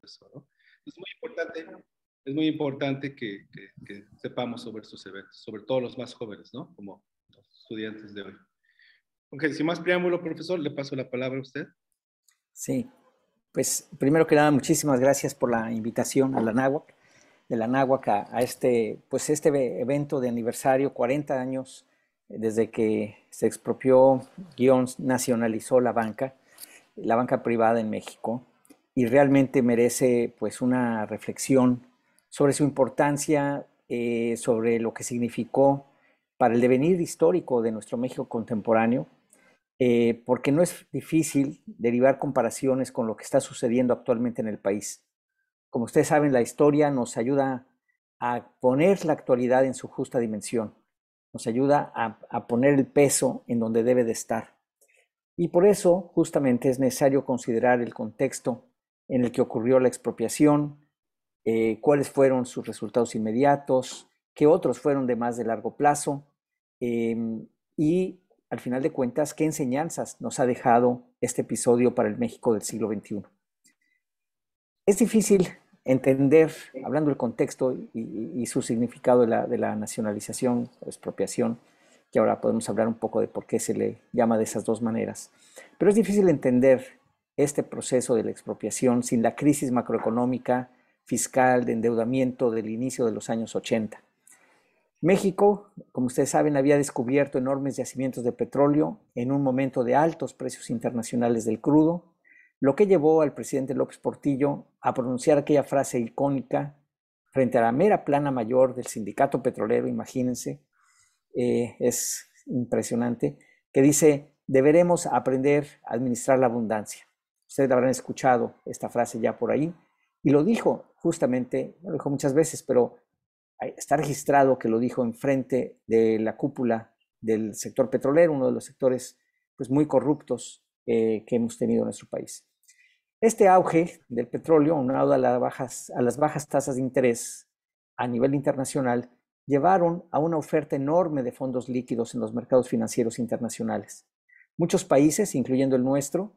Eso, ¿no? Es muy importante que sepamos sobre estos eventos, sobre todo los más jóvenes, ¿no? Como los estudiantes de hoy. Ok, sin más preámbulo, profesor, le paso la palabra a usted. Sí, pues primero que nada, muchísimas gracias por la invitación a la Anáhuac, de la Anáhuac a este, pues este evento de aniversario, 40 años desde que se expropió, nacionalizó la banca privada en México, y realmente merece pues una reflexión sobre su importancia, sobre lo que significó para el devenir histórico de nuestro México contemporáneo, porque no es difícil derivar comparaciones con lo que está sucediendo actualmente en el país. Como ustedes saben, la historia nos ayuda a poner la actualidad en su justa dimensión, nos ayuda a poner el peso en donde debe de estar. Y por eso justamente es necesario considerar el contexto en el que ocurrió la expropiación, cuáles fueron sus resultados inmediatos, qué otros fueron de más de largo plazo, eh, y al final de cuentas, qué enseñanzas nos ha dejado este episodio para el México del siglo XXI. Es difícil entender, hablando del contexto y su significado de la nacionalización o expropiación, que ahora podemos hablar un poco de por qué se le llama de esas dos maneras, pero es difícil entender este proceso de la expropiación sin la crisis macroeconómica, fiscal, de endeudamiento del inicio de los años 80. México, como ustedes saben, había descubierto enormes yacimientos de petróleo en un momento de altos precios internacionales del crudo, lo que llevó al presidente López Portillo a pronunciar aquella frase icónica frente a la mera plana mayor del sindicato petrolero, imagínense, es impresionante, que dice: deberemos aprender a administrar la abundancia. Ustedes habrán escuchado esta frase ya por ahí, y lo dijo justamente, lo dijo muchas veces, pero está registrado que lo dijo enfrente de la cúpula del sector petrolero, uno de los sectores pues, muy corruptos que hemos tenido en nuestro país. Este auge del petróleo, unado a las bajas tasas de interés a nivel internacional, llevaron a una oferta enorme de fondos líquidos en los mercados financieros internacionales. Muchos países, incluyendo el nuestro,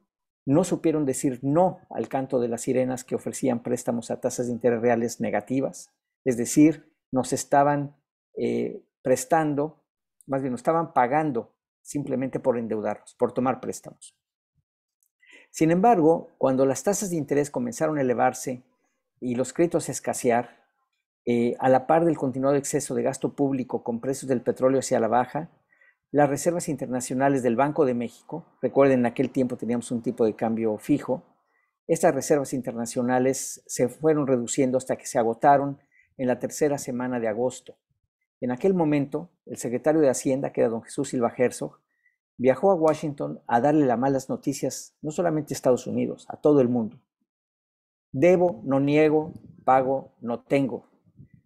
no supieron decir no al canto de las sirenas que ofrecían préstamos a tasas de interés reales negativas, es decir, nos estaban prestando, más bien nos estaban pagando simplemente por endeudarnos, por tomar préstamos. Sin embargo, cuando las tasas de interés comenzaron a elevarse y los créditos a escasear, a la par del continuado exceso de gasto público con precios del petróleo hacia la baja, las reservas internacionales del Banco de México, recuerden, en aquel tiempo teníamos un tipo de cambio fijo, estas reservas internacionales se fueron reduciendo hasta que se agotaron en la tercera semana de agosto. En aquel momento, el secretario de Hacienda, que era don Jesús Silva Herzog, viajó a Washington a darle las malas noticias, no solamente a Estados Unidos, a todo el mundo. Debo, no niego, pago, no tengo.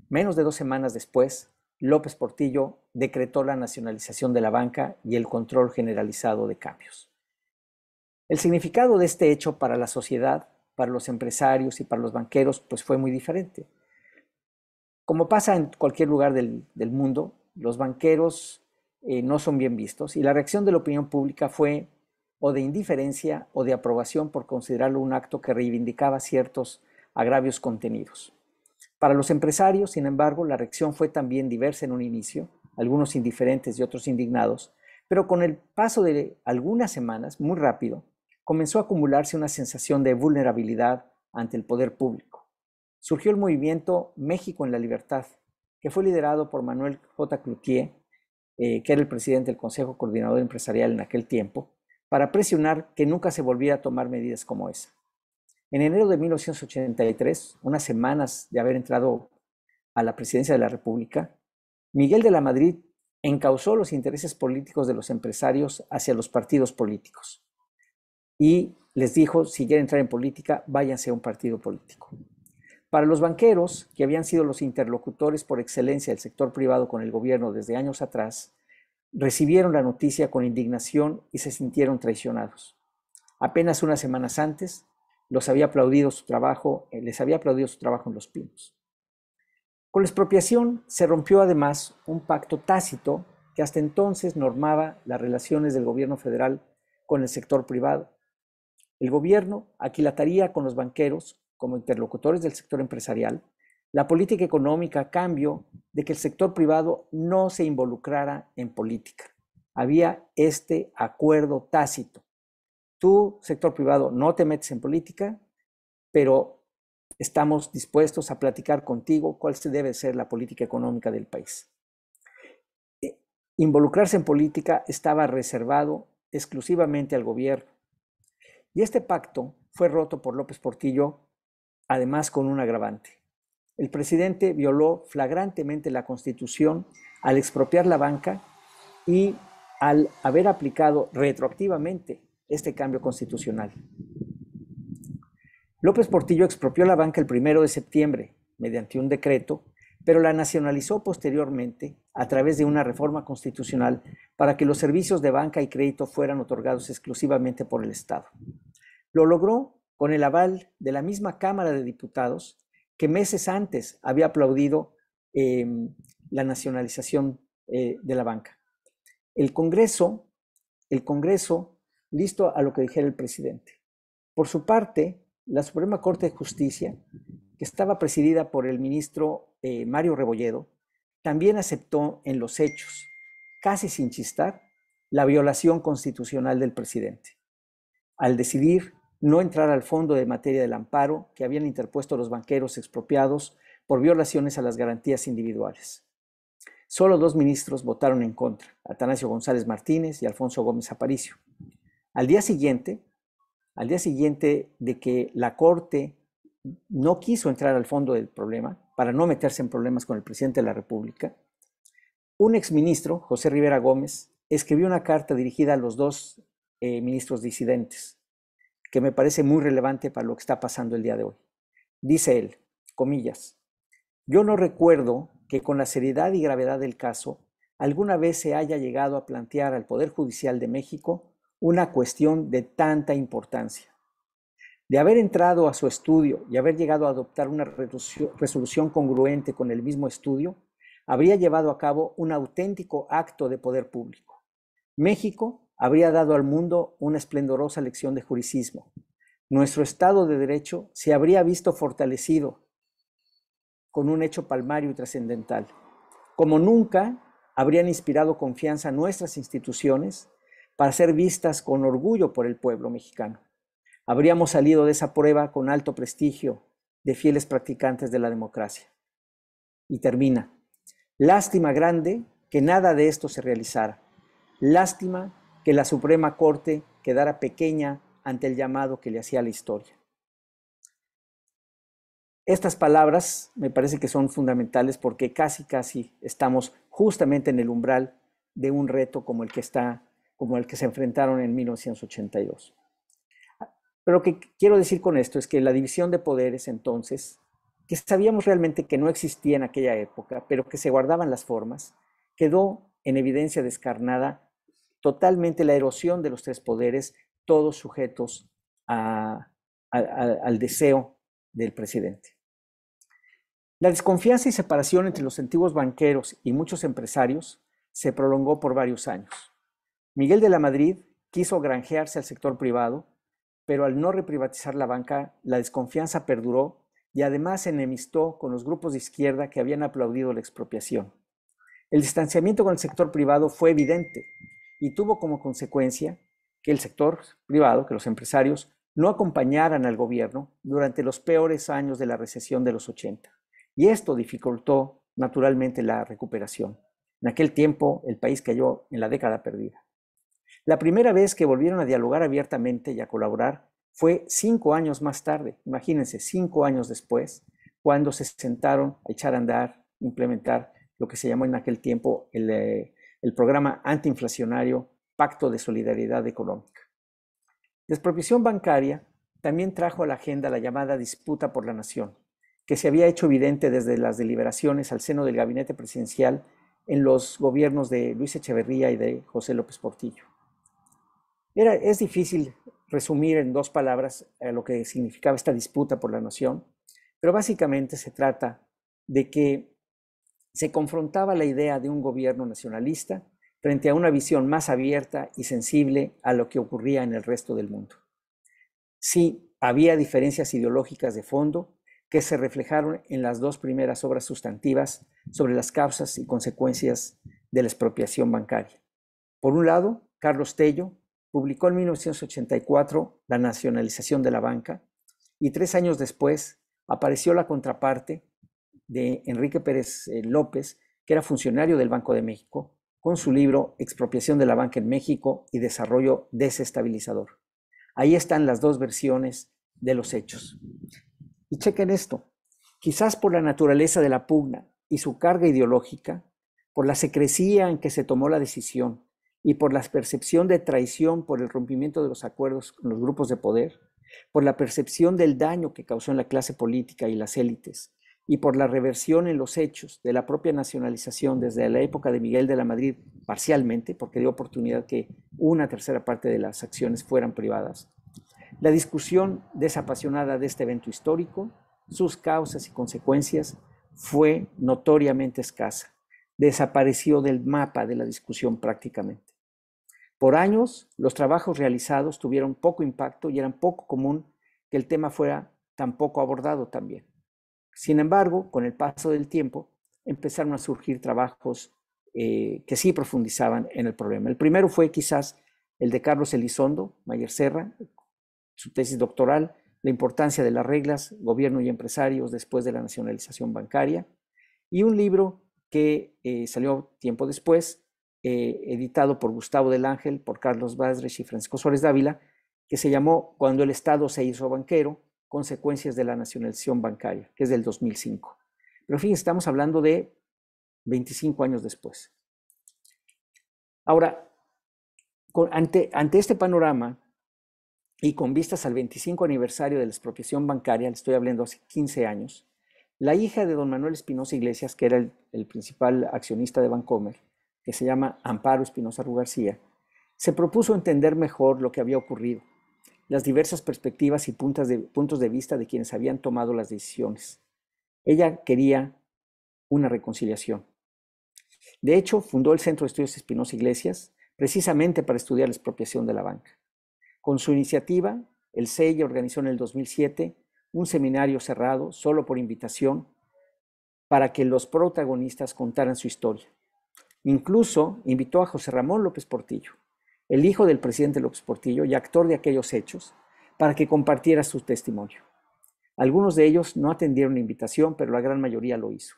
Menos de 2 semanas después, López Portillo decretó la nacionalización de la banca y el control generalizado de cambios. El significado de este hecho para la sociedad, para los empresarios y para los banqueros, pues fue muy diferente. Como pasa en cualquier lugar del mundo, los banqueros no son bien vistos, y la reacción de la opinión pública fue o de indiferencia o de aprobación por considerarlo un acto que reivindicaba ciertos agravios contenidos. Para los empresarios, sin embargo, la reacción fue también diversa en un inicio, algunos indiferentes y otros indignados, pero con el paso de algunas semanas, muy rápido, comenzó a acumularse una sensación de vulnerabilidad ante el poder público. Surgió el movimiento México en la Libertad, que fue liderado por Manuel J. Cloutier, que era el presidente del Consejo Coordinador Empresarial en aquel tiempo, para presionar que nunca se volviera a tomar medidas como esa. En enero de 1983, unas semanas de haber entrado a la presidencia de la República, Miguel de la Madrid encauzó los intereses políticos de los empresarios hacia los partidos políticos y les dijo: si quieren entrar en política, váyanse a un partido político. Para los banqueros, que habían sido los interlocutores por excelencia del sector privado con el gobierno desde años atrás, recibieron la noticia con indignación y se sintieron traicionados. Apenas unas semanas antes, les había aplaudido su trabajo en Los Pinos. Con la expropiación se rompió además un pacto tácito que hasta entonces normaba las relaciones del gobierno federal con el sector privado. El gobierno aquilataría con los banqueros como interlocutores del sector empresarial, la política económica a cambio de que el sector privado no se involucrara en política. Había este acuerdo tácito. Tú, sector privado, no te metes en política, pero estamos dispuestos a platicar contigo cuál debe ser la política económica del país. Involucrarse en política estaba reservado exclusivamente al gobierno. Y este pacto fue roto por López Portillo, además con un agravante. El presidente violó flagrantemente la Constitución al expropiar la banca y al haber aplicado retroactivamente este cambio constitucional. López Portillo expropió la banca el 1 de septiembre mediante un decreto, pero la nacionalizó posteriormente a través de una reforma constitucional para que los servicios de banca y crédito fueran otorgados exclusivamente por el Estado. Lo logró con el aval de la misma Cámara de Diputados que meses antes había aplaudido la nacionalización de la banca. El Congreso, listo a lo que dijera el presidente. Por su parte, la Suprema Corte de Justicia, que estaba presidida por el ministro Mario Rebolledo, también aceptó en los hechos, casi sin chistar, la violación constitucional del presidente, al decidir no entrar al fondo de materia del amparo que habían interpuesto los banqueros expropiados por violaciones a las garantías individuales. Solo 2 ministros votaron en contra, Atanasio González Martínez y Alfonso Gómez Aparicio. Al día siguiente de que la Corte no quiso entrar al fondo del problema, para no meterse en problemas con el presidente de la República, un exministro, José Rivera Gómez, escribió una carta dirigida a los 2 ministros disidentes, que me parece muy relevante para lo que está pasando el día de hoy. Dice él, comillas, yo no recuerdo que con la seriedad y gravedad del caso alguna vez se haya llegado a plantear al Poder Judicial de México una cuestión de tanta importancia. De haber entrado a su estudio y haber llegado a adoptar una resolución congruente con el mismo estudio, habría llevado a cabo un auténtico acto de poder público. México habría dado al mundo una esplendorosa lección de juricismo. Nuestro Estado de Derecho se habría visto fortalecido con un hecho palmario y trascendental. Como nunca habrían inspirado confianza nuestras instituciones para ser vistas con orgullo por el pueblo mexicano. Habríamos salido de esa prueba con alto prestigio de fieles practicantes de la democracia. Y termina. Lástima grande que nada de esto se realizara. Lástima que la Suprema Corte quedara pequeña ante el llamado que le hacía la historia. Estas palabras me parece que son fundamentales porque casi estamos justamente en el umbral de un reto como el que se enfrentaron en 1982. Pero lo que quiero decir con esto es que la división de poderes entonces, que sabíamos realmente que no existía en aquella época, pero que se guardaban las formas, quedó en evidencia descarnada totalmente la erosión de los 3 poderes, todos sujetos al deseo del presidente. La desconfianza y separación entre los antiguos banqueros y muchos empresarios se prolongó por varios años. Miguel de la Madrid quiso granjearse al sector privado, pero al no reprivatizar la banca, la desconfianza perduró y además se enemistó con los grupos de izquierda que habían aplaudido la expropiación. El distanciamiento con el sector privado fue evidente y tuvo como consecuencia que el sector privado, que los empresarios, no acompañaran al gobierno durante los peores años de la recesión de los 80. Y esto dificultó naturalmente la recuperación. En aquel tiempo el país cayó en la década perdida. La primera vez que volvieron a dialogar abiertamente y a colaborar fue 5 años más tarde, imagínense, 5 años después, cuando se sentaron a echar a andar, implementar lo que se llamó en aquel tiempo el programa antiinflacionario Pacto de Solidaridad Económica. La expropiación bancaria también trajo a la agenda la llamada disputa por la nación, que se había hecho evidente desde las deliberaciones al seno del gabinete presidencial en los gobiernos de Luis Echeverría y de José López Portillo. Es difícil resumir en 2 palabras lo que significaba esta disputa por la nación, pero básicamente se trata de que se confrontaba la idea de un gobierno nacionalista frente a una visión más abierta y sensible a lo que ocurría en el resto del mundo. Si había diferencias ideológicas de fondo que se reflejaron en las dos primeras obras sustantivas sobre las causas y consecuencias de la expropiación bancaria. Por un lado, Carlos Tello publicó en 1984 La nacionalización de la banca, y 3 años después apareció la contraparte de Enrique Pérez López, que era funcionario del Banco de México, con su libro Expropiación de la banca en México y desarrollo desestabilizador. Ahí están las dos versiones de los hechos. Y chequen esto, quizás por la naturaleza de la pugna y su carga ideológica, por la secrecía en que se tomó la decisión y por la percepción de traición por el rompimiento de los acuerdos con los grupos de poder, por la percepción del daño que causó en la clase política y las élites, y por la reversión en los hechos de la propia nacionalización desde la época de Miguel de la Madrid, parcialmente, porque dio oportunidad que una tercera parte de las acciones fueran privadas. La discusión desapasionada de este evento histórico, sus causas y consecuencias, fue notoriamente escasa. Desapareció del mapa de la discusión prácticamente. Por años, los trabajos realizados tuvieron poco impacto y era poco común que el tema fuera tan poco abordado también. Sin embargo, con el paso del tiempo, empezaron a surgir trabajos que sí profundizaban en el problema. El primero fue quizás el de Carlos Elizondo Mayer Serra, su tesis doctoral, La importancia de las reglas, gobierno y empresarios después de la nacionalización bancaria, y un libro que salió tiempo después, editado por Gustavo del Ángel, por Carlos Basrech y Francisco Suárez Dávila, que se llamó Cuando el Estado se hizo banquero, consecuencias de la nacionalización bancaria, que es del 2005. Pero en fin, estamos hablando de 25 años después. Ahora, ante este panorama y con vistas al 25 aniversario de la expropiación bancaria, le estoy hablando hace 15 años, la hija de don Manuel Espinosa Iglesias, que era el principal accionista de Bancomer, que se llama Amparo Espinosa Ru García, se propuso entender mejor lo que había ocurrido, las diversas perspectivas y puntos de vista de quienes habían tomado las decisiones. Ella quería una reconciliación. De hecho, fundó el Centro de Estudios Espinosa Iglesias precisamente para estudiar la expropiación de la banca. Con su iniciativa, el CEI organizó en el 2007 un seminario cerrado, solo por invitación, para que los protagonistas contaran su historia. Incluso invitó a José Ramón López Portillo, el hijo del presidente López Portillo y actor de aquellos hechos, para que compartiera su testimonio. Algunos de ellos no atendieron la invitación, pero la gran mayoría lo hizo.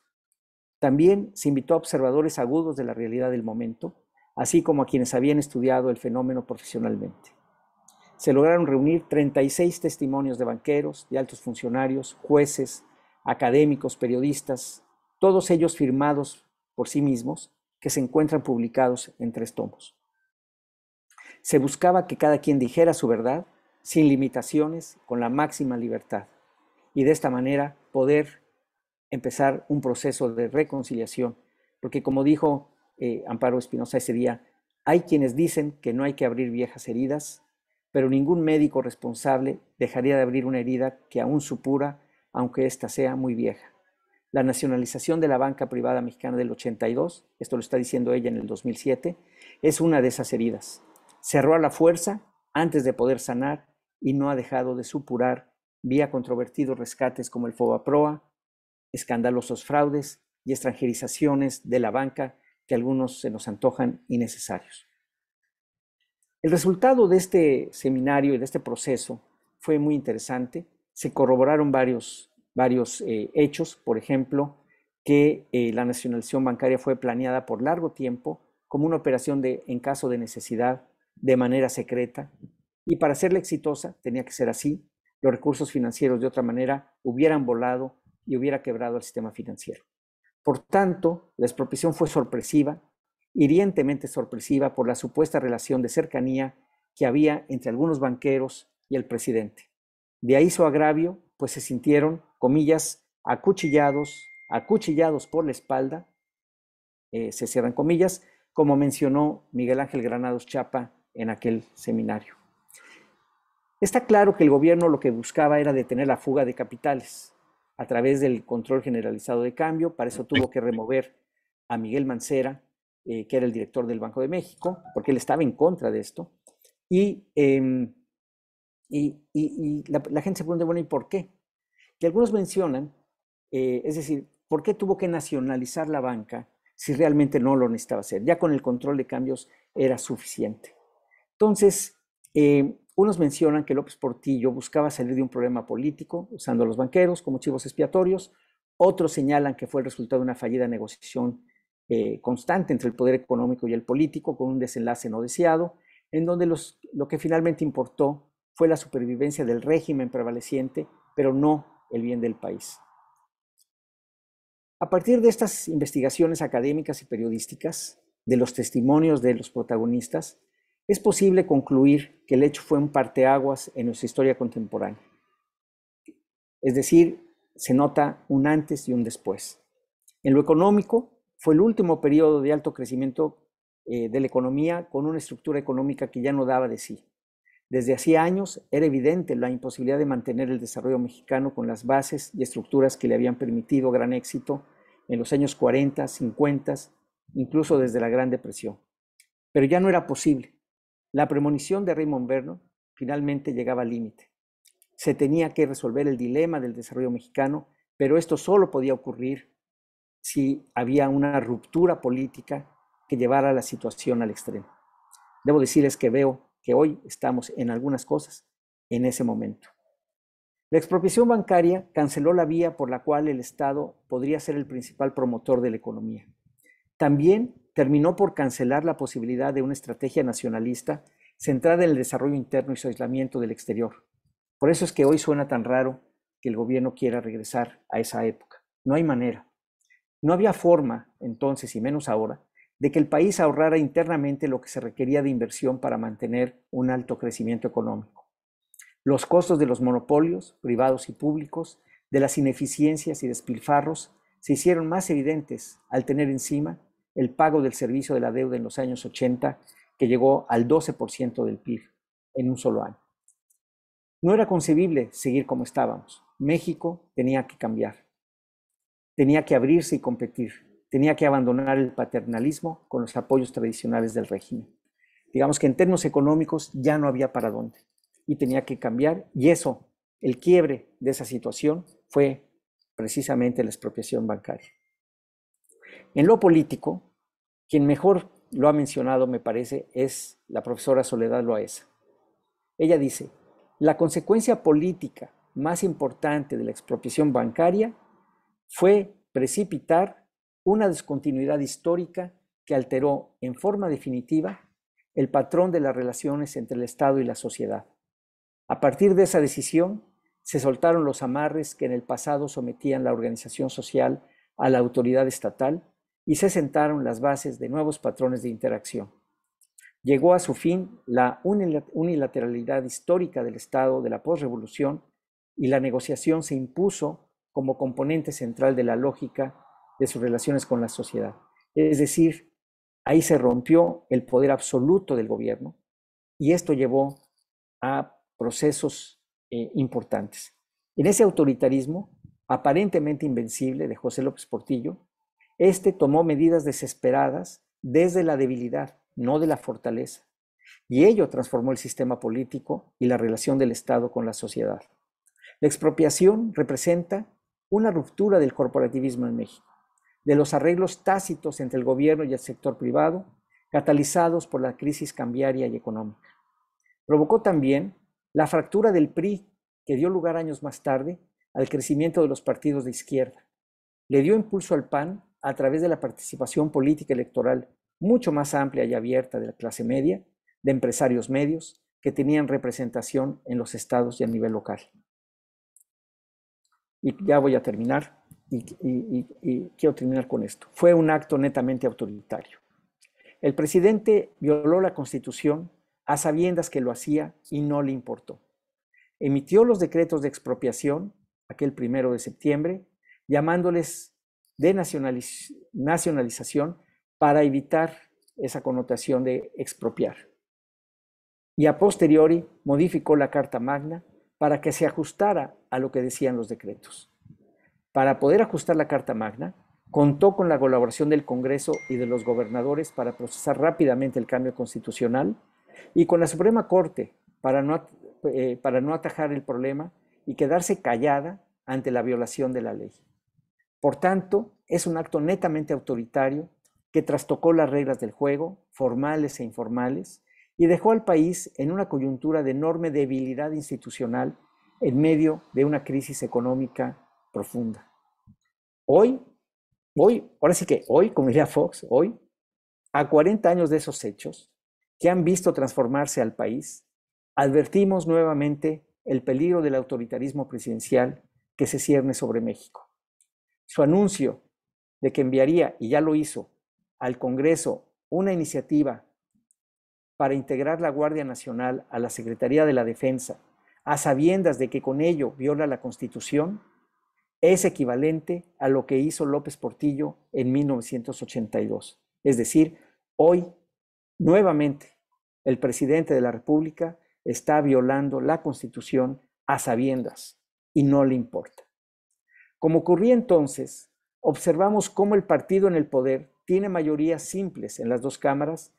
También se invitó a observadores agudos de la realidad del momento, así como a quienes habían estudiado el fenómeno profesionalmente. Se lograron reunir 36 testimonios de banqueros, de altos funcionarios, jueces, académicos, periodistas, todos ellos firmados por sí mismos, que se encuentran publicados en 3 tomos. Se buscaba que cada quien dijera su verdad, sin limitaciones, con la máxima libertad, y de esta manera poder empezar un proceso de reconciliación, porque como dijo Amparo Espinosa ese día, hay quienes dicen que no hay que abrir viejas heridas, pero ningún médico responsable dejaría de abrir una herida que aún supura, aunque ésta sea muy vieja. La nacionalización de la banca privada mexicana del 82, esto lo está diciendo ella en el 2007, es una de esas heridas. Cerró a la fuerza antes de poder sanar y no ha dejado de supurar vía controvertidos rescates como el FOBAPROA, escandalosos fraudes y extranjerizaciones de la banca que a algunos se nos antojan innecesarios. El resultado de este seminario y de este proceso fue muy interesante. Se corroboraron varios hechos, por ejemplo, que la nacionalización bancaria fue planeada por largo tiempo como una operación en caso de necesidad, de manera secreta, y para serla exitosa tenía que ser así. Los recursos financieros de otra manera hubieran volado y hubiera quebrado el sistema financiero. Por tanto, la expropiación fue sorpresiva, hirientemente sorpresiva por la supuesta relación de cercanía que había entre algunos banqueros y el presidente. De ahí su agravio, pues se sintieron, comillas, acuchillados por la espalda, se cierran comillas, como mencionó Miguel Ángel Granados Chapa en aquel seminario. Está claro que el gobierno lo que buscaba era detener la fuga de capitales a través del control generalizado de cambio. Para eso tuvo que remover a Miguel Mancera, que era el director del Banco de México, porque él estaba en contra de esto. Y Y la gente se pregunta, bueno, ¿y por qué? Que algunos mencionan, es decir, ¿por qué tuvo que nacionalizar la banca si realmente no lo necesitaba hacer? Ya con el control de cambios era suficiente. Entonces, unos mencionan que López Portillo buscaba salir de un problema político usando a los banqueros como chivos expiatorios. Otros señalan que fue el resultado de una fallida negociación constante entre el poder económico y el político, con un desenlace no deseado, en donde lo que finalmente importó fue la supervivencia del régimen prevaleciente, pero no el bien del país. A partir de estas investigaciones académicas y periodísticas, de los testimonios de los protagonistas, es posible concluir que el hecho fue un parteaguas en nuestra historia contemporánea. Es decir, se nota un antes y un después. En lo económico, fue el último periodo de alto crecimiento de la economía con una estructura económica que ya no daba de sí. Desde hacía años era evidente la imposibilidad de mantener el desarrollo mexicano con las bases y estructuras que le habían permitido gran éxito en los años 40, 50, incluso desde la Gran Depresión. Pero ya no era posible. La premonición de Raymond Vernon finalmente llegaba al límite. Se tenía que resolver el dilema del desarrollo mexicano, pero esto solo podía ocurrir si había una ruptura política que llevara la situación al extremo. Debo decirles que veo que hoy estamos en algunas cosas en ese momento. La expropiación bancaria canceló la vía por la cual el Estado podría ser el principal promotor de la economía. También terminó por cancelar la posibilidad de una estrategia nacionalista centrada en el desarrollo interno y su aislamiento del exterior. Por eso es que hoy suena tan raro que el gobierno quiera regresar a esa época. No hay manera. No había forma, entonces, y menos ahora, de que el país ahorrara internamente lo que se requería de inversión para mantener un alto crecimiento económico. Los costos de los monopolios, privados y públicos, de las ineficiencias y despilfarros, se hicieron más evidentes al tener encima el pago del servicio de la deuda en los años 80, que llegó al 12% del PIB en un solo año. No era concebible seguir como estábamos. México tenía que cambiar. Tenía que abrirse y competir. Tenía que abandonar el paternalismo con los apoyos tradicionales del régimen. Digamos que en términos económicos ya no había para dónde y tenía que cambiar, y eso, el quiebre de esa situación fue precisamente la expropiación bancaria. En lo político, quien mejor lo ha mencionado, me parece, es la profesora Soledad Loaesa. Ella dice, la consecuencia política más importante de la expropiación bancaria fue precipitar una discontinuidad histórica que alteró en forma definitiva el patrón de las relaciones entre el Estado y la sociedad. A partir de esa decisión, se soltaron los amarres que en el pasado sometían la organización social a la autoridad estatal y se sentaron las bases de nuevos patrones de interacción. Llegó a su fin la unilateralidad histórica del Estado de la posrevolución y la negociación se impuso como componente central de la lógica de sus relaciones con la sociedad. Es decir, ahí se rompió el poder absoluto del gobierno y esto llevó a procesos importantes. En ese autoritarismo aparentemente invencible de José López Portillo, este tomó medidas desesperadas desde la debilidad, no de la fortaleza, y ello transformó el sistema político y la relación del Estado con la sociedad. La expropiación representa una ruptura del corporativismo en México, de los arreglos tácitos entre el gobierno y el sector privado, catalizados por la crisis cambiaria y económica. Provocó también la fractura del PRI, que dio lugar años más tarde al crecimiento de los partidos de izquierda. Le dio impulso al PAN a través de la participación política electoral mucho más amplia y abierta de la clase media, de empresarios medios que tenían representación en los estados y a nivel local. Y ya voy a terminar, y quiero terminar con esto. Fue un acto netamente autoritario. El presidente violó la Constitución a sabiendas que lo hacía y no le importó. Emitió los decretos de expropiación, aquel 1 de septiembre, llamándoles de nacionalización para evitar esa connotación de expropiar. Y a posteriori modificó la Carta Magna para que se ajustara a lo que decían los decretos. Para poder ajustar la Carta Magna, contó con la colaboración del Congreso y de los gobernadores para procesar rápidamente el cambio constitucional y con la Suprema Corte para no para no atajar el problema y quedarse callada ante la violación de la ley. Por tanto, es un acto netamente autoritario que trastocó las reglas del juego, formales e informales, y dejó al país en una coyuntura de enorme debilidad institucional en medio de una crisis económica profunda. Hoy, ahora sí que hoy, como diría Fox, hoy, a 40 años de esos hechos que han visto transformarse al país, advertimos nuevamente el peligro del autoritarismo presidencial que se cierne sobre México. Su anuncio de que enviaría, y ya lo hizo, al Congreso una iniciativa para integrar la Guardia Nacional a la Secretaría de la Defensa, a sabiendas de que con ello viola la Constitución, es equivalente a lo que hizo López Portillo en 1982. Es decir, hoy, nuevamente, el presidente de la República está violando la Constitución a sabiendas y no le importa. Como ocurría entonces, observamos cómo el partido en el poder tiene mayorías simples en las dos cámaras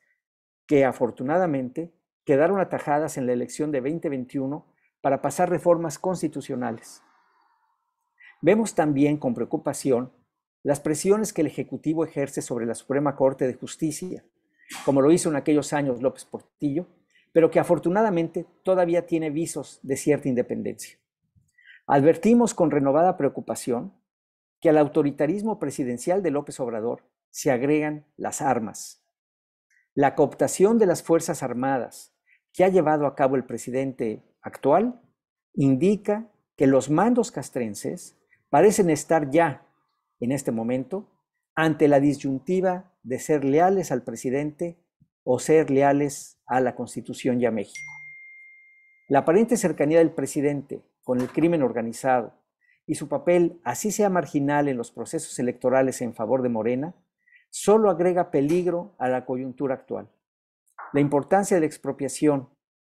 que afortunadamente quedaron atajadas en la elección de 2021 para pasar reformas constitucionales. Vemos también con preocupación las presiones que el Ejecutivo ejerce sobre la Suprema Corte de Justicia, como lo hizo en aquellos años López Portillo, pero que afortunadamente todavía tiene visos de cierta independencia. Advertimos con renovada preocupación que al autoritarismo presidencial de López Obrador se agregan las armas. La cooptación de las Fuerzas Armadas que ha llevado a cabo el presidente actual indica que los mandos castrenses parecen estar ya, en este momento, ante la disyuntiva de ser leales al presidente o ser leales a la Constitución y a México. La aparente cercanía del presidente con el crimen organizado y su papel, así sea marginal en los procesos electorales en favor de Morena, solo agrega peligro a la coyuntura actual. La importancia de la expropiación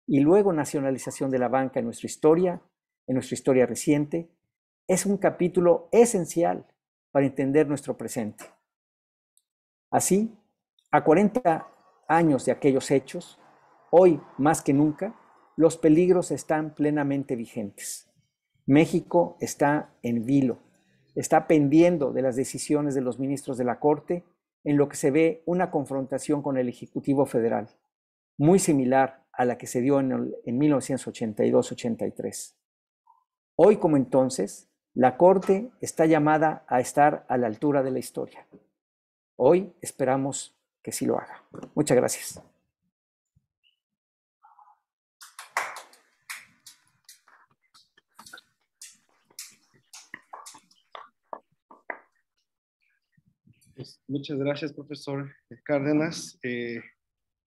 y luego nacionalización de la banca en nuestra historia reciente, es un capítulo esencial para entender nuestro presente. Así, a 40 años de aquellos hechos, hoy más que nunca, los peligros están plenamente vigentes. México está en vilo, está pendiendo de las decisiones de los ministros de la Corte, en lo que se ve una confrontación con el Ejecutivo Federal, muy similar a la que se dio en 1982-83. Hoy como entonces, la Corte está llamada a estar a la altura de la historia. Hoy esperamos que sí lo haga. Muchas gracias. Pues, muchas gracias, profesor Cárdenas.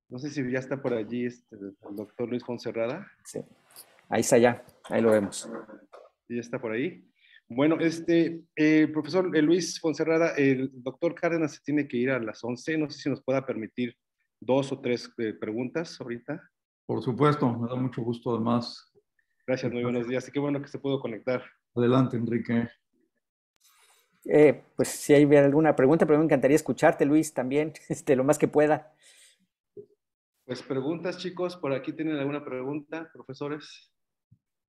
No sé si ya está por allí el doctor Luis Fonserrada. Sí, ahí está ya, ahí lo vemos. ¿Ya está por ahí? Bueno, profesor Luis Fonserrada, el doctor Cárdenas se tiene que ir a las 11. No sé si nos pueda permitir 2 o 3 preguntas ahorita. Por supuesto, me da mucho gusto además. Gracias, muy buenos días. Y qué bueno que se pudo conectar. Adelante, Enrique. Pues si hay alguna pregunta, pero me encantaría escucharte, Luis, también, lo más que pueda. Pues preguntas, chicos. ¿Por aquí tienen alguna pregunta, profesores?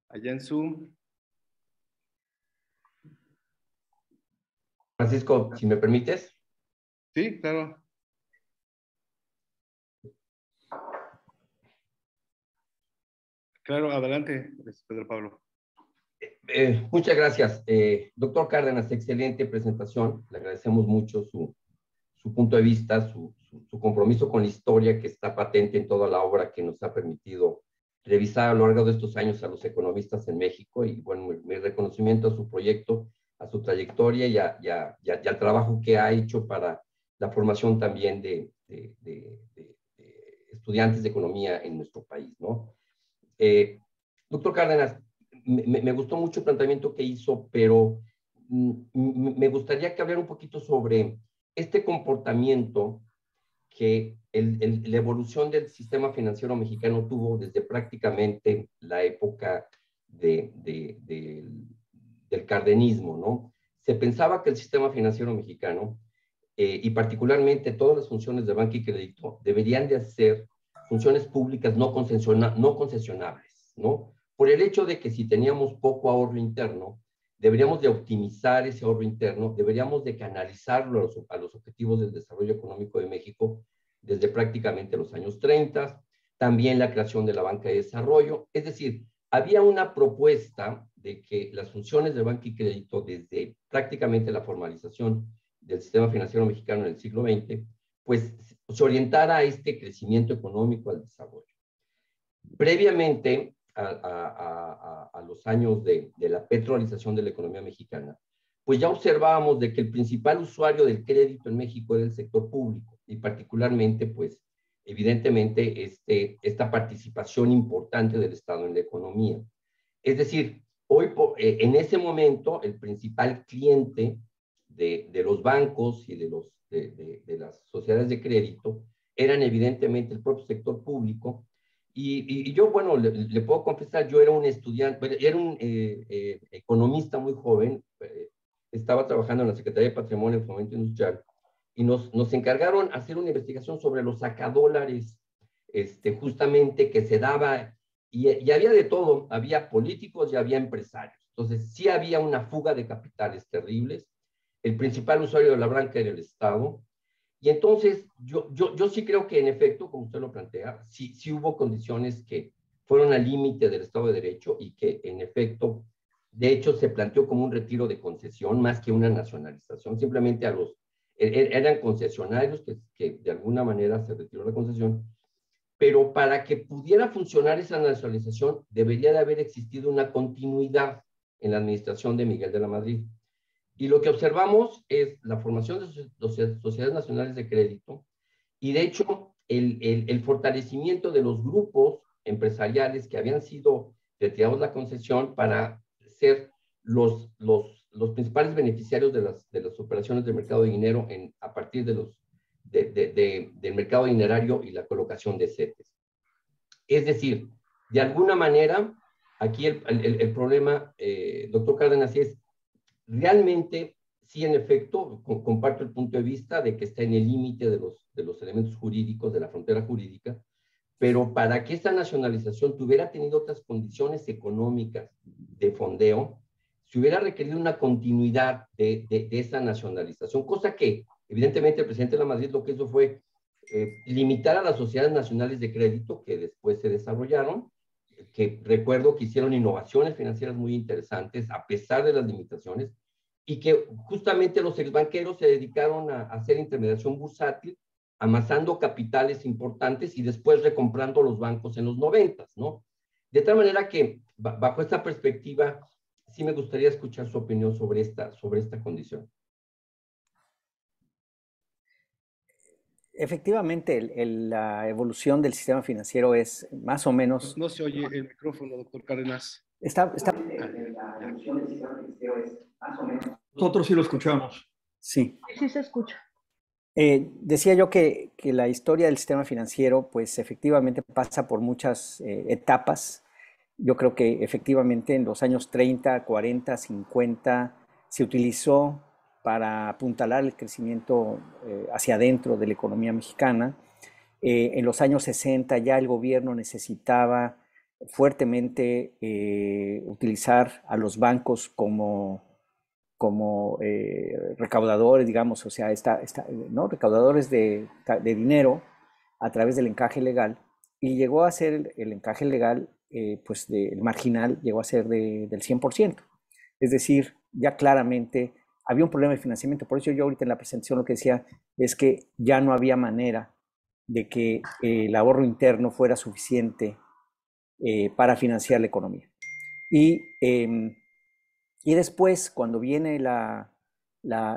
Allá en Zoom. Francisco, si me permites. Sí, claro. Claro, adelante, Pedro Pablo. Muchas gracias. Doctor Cárdenas, excelente presentación. Le agradecemos mucho su punto de vista, su compromiso con la historia que está patente en toda la obra que nos ha permitido revisar a lo largo de estos años a los economistas en México. Y bueno, mi reconocimiento a su proyecto, a su trayectoria y al trabajo que ha hecho para la formación también de estudiantes de economía en nuestro país, ¿no? Doctor Cárdenas, me gustó mucho el planteamiento que hizo, pero me gustaría que hablara un poquito sobre este comportamiento que la evolución del sistema financiero mexicano tuvo desde prácticamente la época del cardenismo, ¿no? Se pensaba que el sistema financiero mexicano, y particularmente todas las funciones de banca y crédito, deberían de ser funciones públicas no concesionables, ¿no? por el hecho de que si teníamos poco ahorro interno, deberíamos de optimizar ese ahorro interno, deberíamos de canalizarlo a los objetivos del desarrollo económico de México desde prácticamente los años 30, también la creación de la banca de desarrollo. Es decir, había una propuesta de que las funciones de banca y crédito desde prácticamente la formalización del sistema financiero mexicano en el siglo XX, pues se orientara a este crecimiento económico, al desarrollo. Previamente a los años de la petrolización de la economía mexicana, pues ya observábamos de que el principal usuario del crédito en México era el sector público, y particularmente, pues, evidentemente, esta participación importante del Estado en la economía. Es decir, hoy, en ese momento, el principal cliente de los bancos y de las sociedades de crédito eran evidentemente el propio sector público. Y yo, bueno, le puedo confesar, yo era un estudiante, era un economista muy joven, estaba trabajando en la Secretaría de Patrimonio y Fomento Industrial, y nos encargaron hacer una investigación sobre los sacadólares, justamente que se daba, y había de todo, había políticos y había empresarios. Entonces, sí había una fuga de capitales terribles. El principal usuario de la banca era el Estado. Y entonces, yo sí creo que en efecto, como usted lo plantea, sí hubo condiciones que fueron al límite del Estado de Derecho y que en efecto, de hecho, se planteó como un retiro de concesión más que una nacionalización. Simplemente eran concesionarios que de alguna manera se retiró la concesión, pero para que pudiera funcionar esa nacionalización debería de haber existido una continuidad en la administración de Miguel de la Madrid. Y lo que observamos es la formación de sociedades nacionales de crédito y, de hecho, el fortalecimiento de los grupos empresariales que habían sido retirados la concesión para ser los principales beneficiarios de las operaciones de mercado de dinero a partir del mercado dinerario y la colocación de CETES. Es decir, de alguna manera, aquí el problema, doctor Cárdenas, es realmente, sí, en efecto, comparto el punto de vista de que está en el límite de los elementos jurídicos, de la frontera jurídica, pero para que esta nacionalización tuviera tenido otras condiciones económicas de fondeo, se hubiera requerido una continuidad de esa nacionalización, cosa que, evidentemente, el presidente de la Madrid lo que hizo fue limitar a las sociedades nacionales de crédito que después se desarrollaron, que recuerdo que hicieron innovaciones financieras muy interesantes a pesar de las limitaciones, y que justamente los exbanqueros se dedicaron a hacer intermediación bursátil, amasando capitales importantes y después recomprando los bancos en los 90, ¿no? De tal manera que, bajo esta perspectiva, sí me gustaría escuchar su opinión sobre esta condición. Efectivamente, la evolución del sistema financiero es más o menos... No se oye el micrófono, doctor Cárdenas. La evolución del sistema financiero es más o menos... Nosotros sí lo escuchamos. Sí. Sí se escucha. Decía yo que la historia del sistema financiero, pues efectivamente pasa por muchas etapas. Yo creo que efectivamente en los años 30, 40, 50 se utilizó para apuntalar el crecimiento hacia adentro de la economía mexicana. En los años 60 ya el gobierno necesitaba fuertemente utilizar a los bancos como recaudadores, digamos, o sea, ¿no? Recaudadores de dinero a través del encaje legal, y llegó a ser el encaje legal, pues el marginal llegó a ser del 100%. Es decir, ya claramente había un problema de financiamiento. Por eso yo ahorita en la presentación lo que decía es que ya no había manera de que el ahorro interno fuera suficiente para financiar la economía. Y después, cuando viene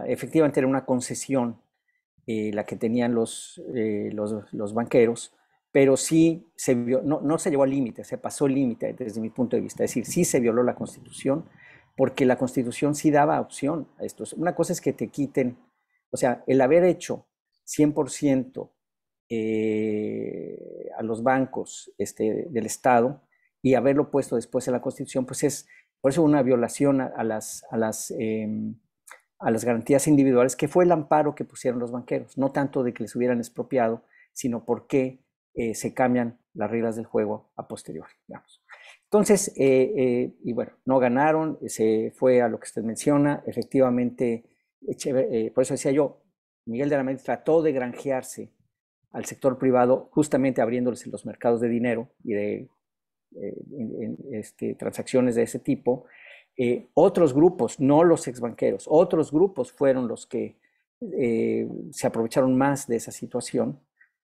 efectivamente era una concesión la que tenían los banqueros, pero sí no se llevó al límite, se pasó el límite desde mi punto de vista. Es decir, sí se violó la Constitución, porque la Constitución sí daba opción a esto. Una cosa es que te quiten, o sea, el haber hecho 100% a los bancos del Estado y haberlo puesto después en la Constitución, pues es por eso una violación a las garantías individuales, que fue el amparo que pusieron los banqueros, no tanto de que les hubieran expropiado, sino porque se cambian las reglas del juego a posteriori, digamos. Entonces, y bueno, no ganaron, se fue a lo que usted menciona, efectivamente, por eso decía yo, Miguel de la Madrid trató de granjearse al sector privado, justamente abriéndoles los mercados de dinero y de transacciones de ese tipo. Otros grupos, no los exbanqueros, otros grupos fueron los que se aprovecharon más de esa situación,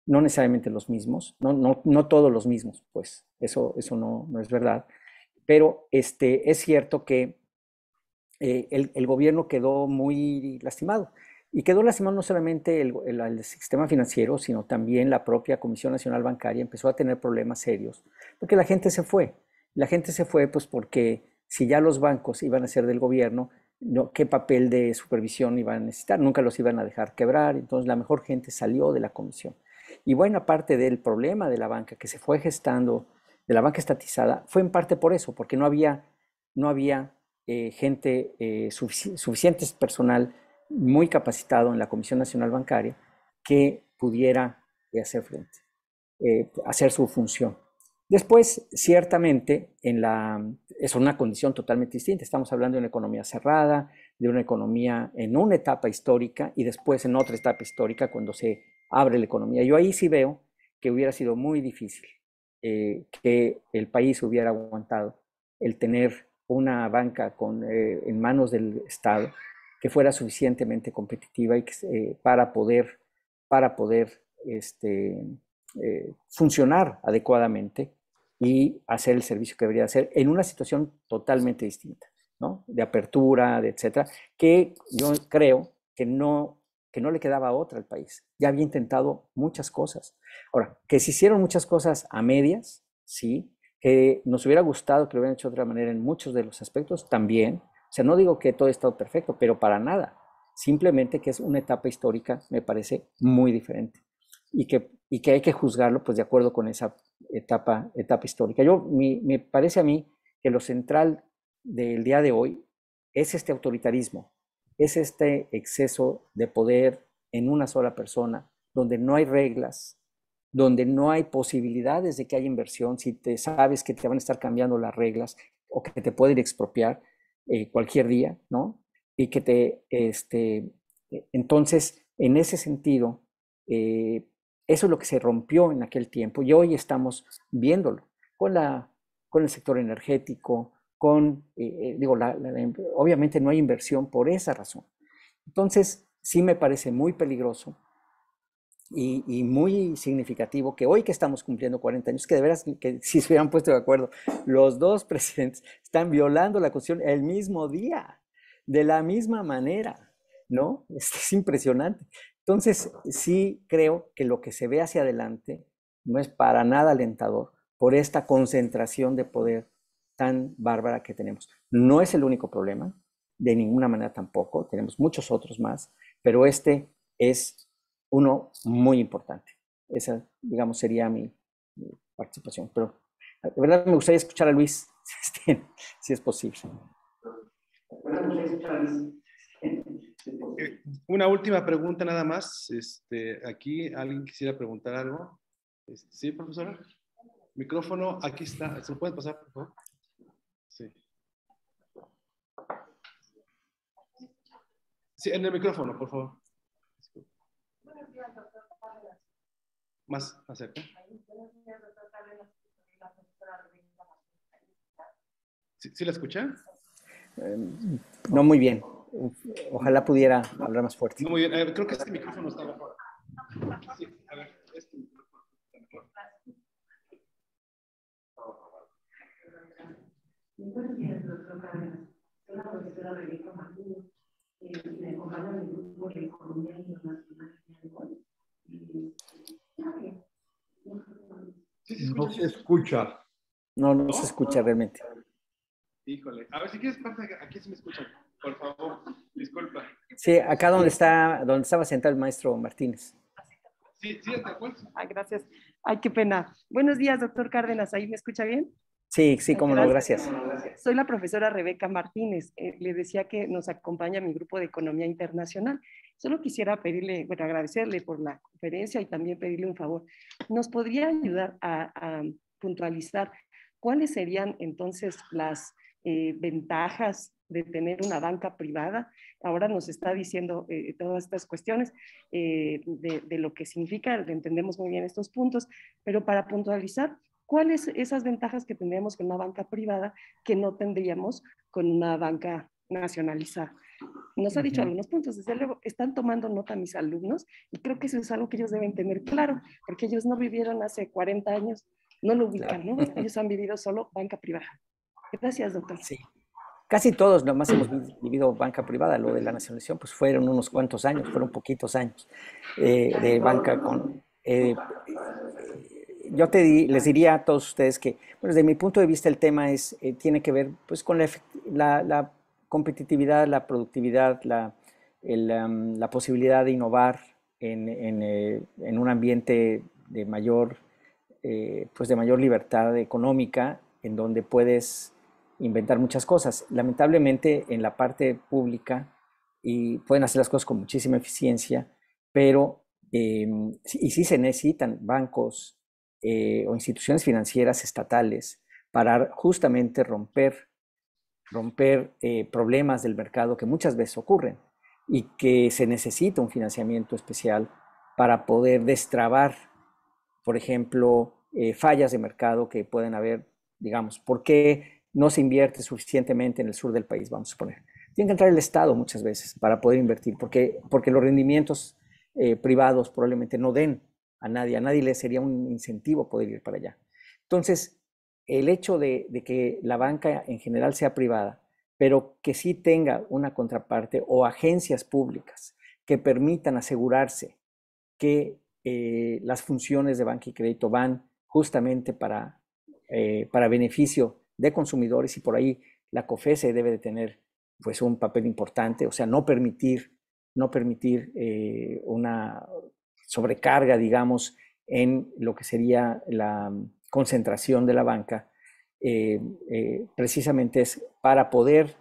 no necesariamente los mismos, no todos los mismos, pues eso no es verdad, pero es cierto que el gobierno quedó muy lastimado. Y quedó lastimado no solamente el sistema financiero, sino también la propia Comisión Nacional Bancaria empezó a tener problemas serios, porque la gente se fue. La gente se fue pues porque si ya los bancos iban a ser del gobierno, no, ¿qué papel de supervisión iban a necesitar? Nunca los iban a dejar quebrar, entonces la mejor gente salió de la comisión. Y buena parte del problema de la banca que se fue gestando, de la banca estatizada, fue en parte por eso, porque no había gente suficiente personal muy capacitado en la Comisión Nacional Bancaria que pudiera hacer frente, hacer su función. Después, ciertamente, es una condición totalmente distinta. Estamos hablando de una economía cerrada, de una economía en una etapa histórica y después en otra etapa histórica cuando se abre la economía. Yo ahí sí veo que hubiera sido muy difícil que el país hubiera aguantado el tener una banca en manos del Estado que fuera suficientemente competitiva y para poder funcionar adecuadamente y hacer el servicio que debería hacer en una situación totalmente distinta, ¿no? De apertura, etcétera, que yo creo que no le quedaba otra al país. Ya había intentado muchas cosas. Ahora, que se hicieron muchas cosas a medias, sí, que nos hubiera gustado que lo hubieran hecho de otra manera en muchos de los aspectos, también. O sea, no digo que todo ha estado perfecto, pero para nada. Simplemente que es una etapa histórica, me parece muy diferente. Y que hay que juzgarlo pues de acuerdo con esa etapa histórica. Me parece a mí que lo central del día de hoy es este autoritarismo, es este exceso de poder en una sola persona, donde no hay reglas, donde no hay posibilidades de que haya inversión, si te sabes que te van a estar cambiando las reglas o que te pueden expropiar cualquier día, ¿no? Y que entonces, en ese sentido, eso es lo que se rompió en aquel tiempo y hoy estamos viéndolo con el sector energético, obviamente no hay inversión por esa razón. Entonces, sí me parece muy peligroso y muy significativo que hoy que estamos cumpliendo 40 años, que de veras, que si se hubieran puesto de acuerdo, los dos presidentes están violando la Constitución el mismo día, de la misma manera, ¿no? Es impresionante. Entonces, sí creo que lo que se ve hacia adelante no es para nada alentador por esta concentración de poder tan bárbara que tenemos. No es el único problema, de ninguna manera tampoco, tenemos muchos otros más, pero este es uno muy importante. Esa, digamos, sería mi participación. Pero de verdad me gustaría escuchar a Luis, si es posible. Una última pregunta nada más. Aquí alguien quisiera preguntar algo. Sí, profesora. Micrófono, aquí está. ¿Se lo pueden pasar, por favor? Sí. Sí, en el micrófono, por favor. Más cerca. ¿Sí la escuchan? No muy bien. Ojalá pudiera hablar más fuerte. No muy bien. Creo que este micrófono está mejor. Sí, a ver, este micrófono está mejor. Buenos días, doctor Cárdenas. Soy la profesora Rebeca Martínez y me acompaña en el grupo de Economía Internacional de hoy. No se escucha. No se escucha realmente. Híjole. A ver, si quieres, aquí se me escucha. Por favor, disculpa. Sí, acá donde estaba sentado el maestro Martínez. Sí, te acuerdas. Ay, gracias. Ay, qué pena. Buenos días, doctor Cárdenas. ¿Ahí me escucha bien? Sí, cómo no, gracias. Soy la profesora Rebeca Martínez. Le decía que nos acompaña mi grupo de Economía Internacional. Solo quisiera pedirle, agradecerle por la conferencia y también pedirle un favor. ¿Nos podría ayudar a puntualizar ¿cuáles serían entonces las ventajas de tener una banca privada? Ahora nos está diciendo todas estas cuestiones de lo que significa, entendemos muy bien estos puntos, pero para puntualizar, ¿cuáles esas ventajas que tendríamos con una banca privada que no tendríamos con una banca nacionalizada? Nos ha dicho algunos puntos, desde luego están tomando nota mis alumnos y creo que eso es algo que ellos deben tener claro, porque ellos no vivieron hace 40 años, no lo ubican, ¿no? Ellos han vivido solo banca privada. Gracias, doctor. Sí. Casi todos nomás hemos vivido banca privada. Lo de la nacionalización pues fueron unos cuantos años, fueron poquitos años de banca con... yo les diría a todos ustedes que, bueno, desde mi punto de vista el tema tiene que ver pues, con la competitividad, la productividad, la posibilidad de innovar en un ambiente de mayor libertad económica, en donde puedes inventar muchas cosas. Lamentablemente en la parte pública y pueden hacer las cosas con muchísima eficiencia, pero y sí se necesitan bancos o instituciones financieras estatales para justamente romper problemas del mercado que muchas veces ocurren y que se necesita un financiamiento especial para poder destrabar, por ejemplo, fallas de mercado que pueden haber, digamos, ¿por qué no se invierte suficientemente en el sur del país, vamos a suponer? Tiene que entrar el Estado muchas veces para poder invertir, porque los rendimientos privados probablemente no den a nadie le sería un incentivo poder ir para allá. Entonces, el hecho de que la banca en general sea privada, pero que sí tenga una contraparte o agencias públicas que permitan asegurarse que las funciones de banca y crédito van justamente para beneficio de consumidores, y por ahí la COFESE debe de tener pues un papel importante, o sea, no permitir una sobrecarga, digamos, en lo que sería la concentración de la banca, precisamente es para poder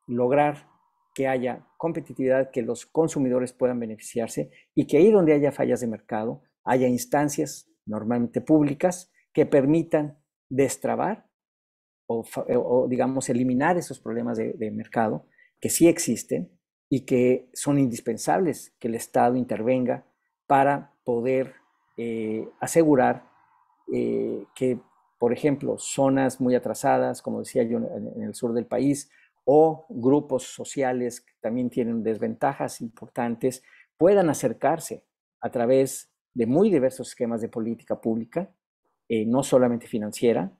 lograr que haya competitividad, que los consumidores puedan beneficiarse y que ahí donde haya fallas de mercado haya instancias normalmente públicas que permitan destrabar o digamos, eliminar esos problemas de mercado que sí existen y que son indispensables que el Estado intervenga para poder asegurar que, por ejemplo, zonas muy atrasadas, como decía yo, en el sur del país, o grupos sociales que también tienen desventajas importantes, puedan acercarse a través de muy diversos esquemas de política pública, no solamente financiera,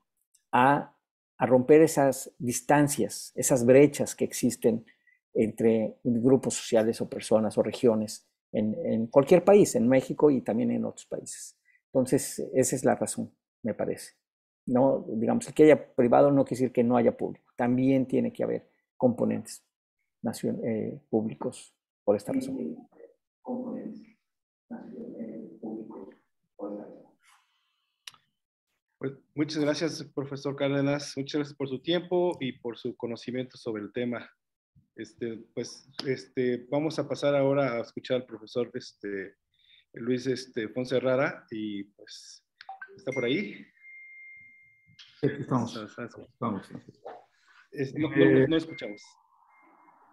a romper esas distancias, esas brechas que existen entre grupos sociales o personas o regiones en cualquier país, en México y también en otros países. Entonces, esa es la razón, me parece. No, digamos, el que haya privado no quiere decir que no haya público. También tiene que haber componentes públicos por esta razón. Pues, muchas gracias, profesor Cárdenas. Muchas gracias por su tiempo y por su conocimiento sobre el tema. Vamos a pasar ahora a escuchar al profesor Luis Fonserrada, y pues, ¿está por ahí? Sí, estamos. No escuchamos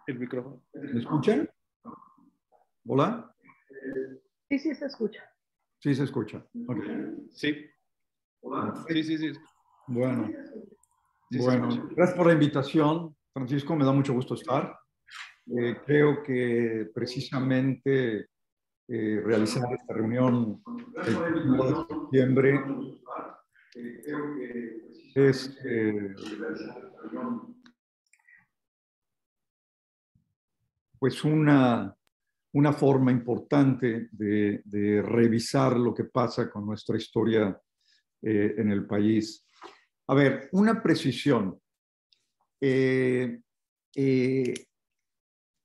el micrófono. ¿Me escuchan? ¿Hola? Sí, sí se escucha. Sí, se escucha. Okay. Sí. Sí. Bueno, Sí, gracias por la invitación, Francisco, me da mucho gusto estar. Creo que precisamente realizar esta reunión el 1 de septiembre es pues una forma importante de revisar lo que pasa con nuestra historia en el país. A ver, una precisión.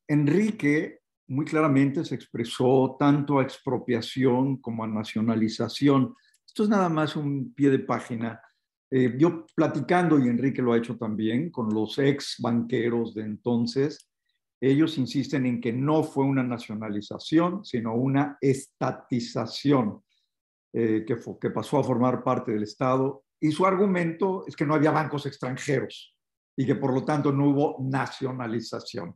Enrique muy claramente se expresó tanto a expropiación como a nacionalización. Esto es nada más un pie de página. Yo platicando, y Enrique lo ha hecho también, con los ex banqueros de entonces, ellos insisten en que no fue una nacionalización, sino una estatización, que pasó a formar parte del Estado y su argumento es que no había bancos extranjeros y que por lo tanto no hubo nacionalización.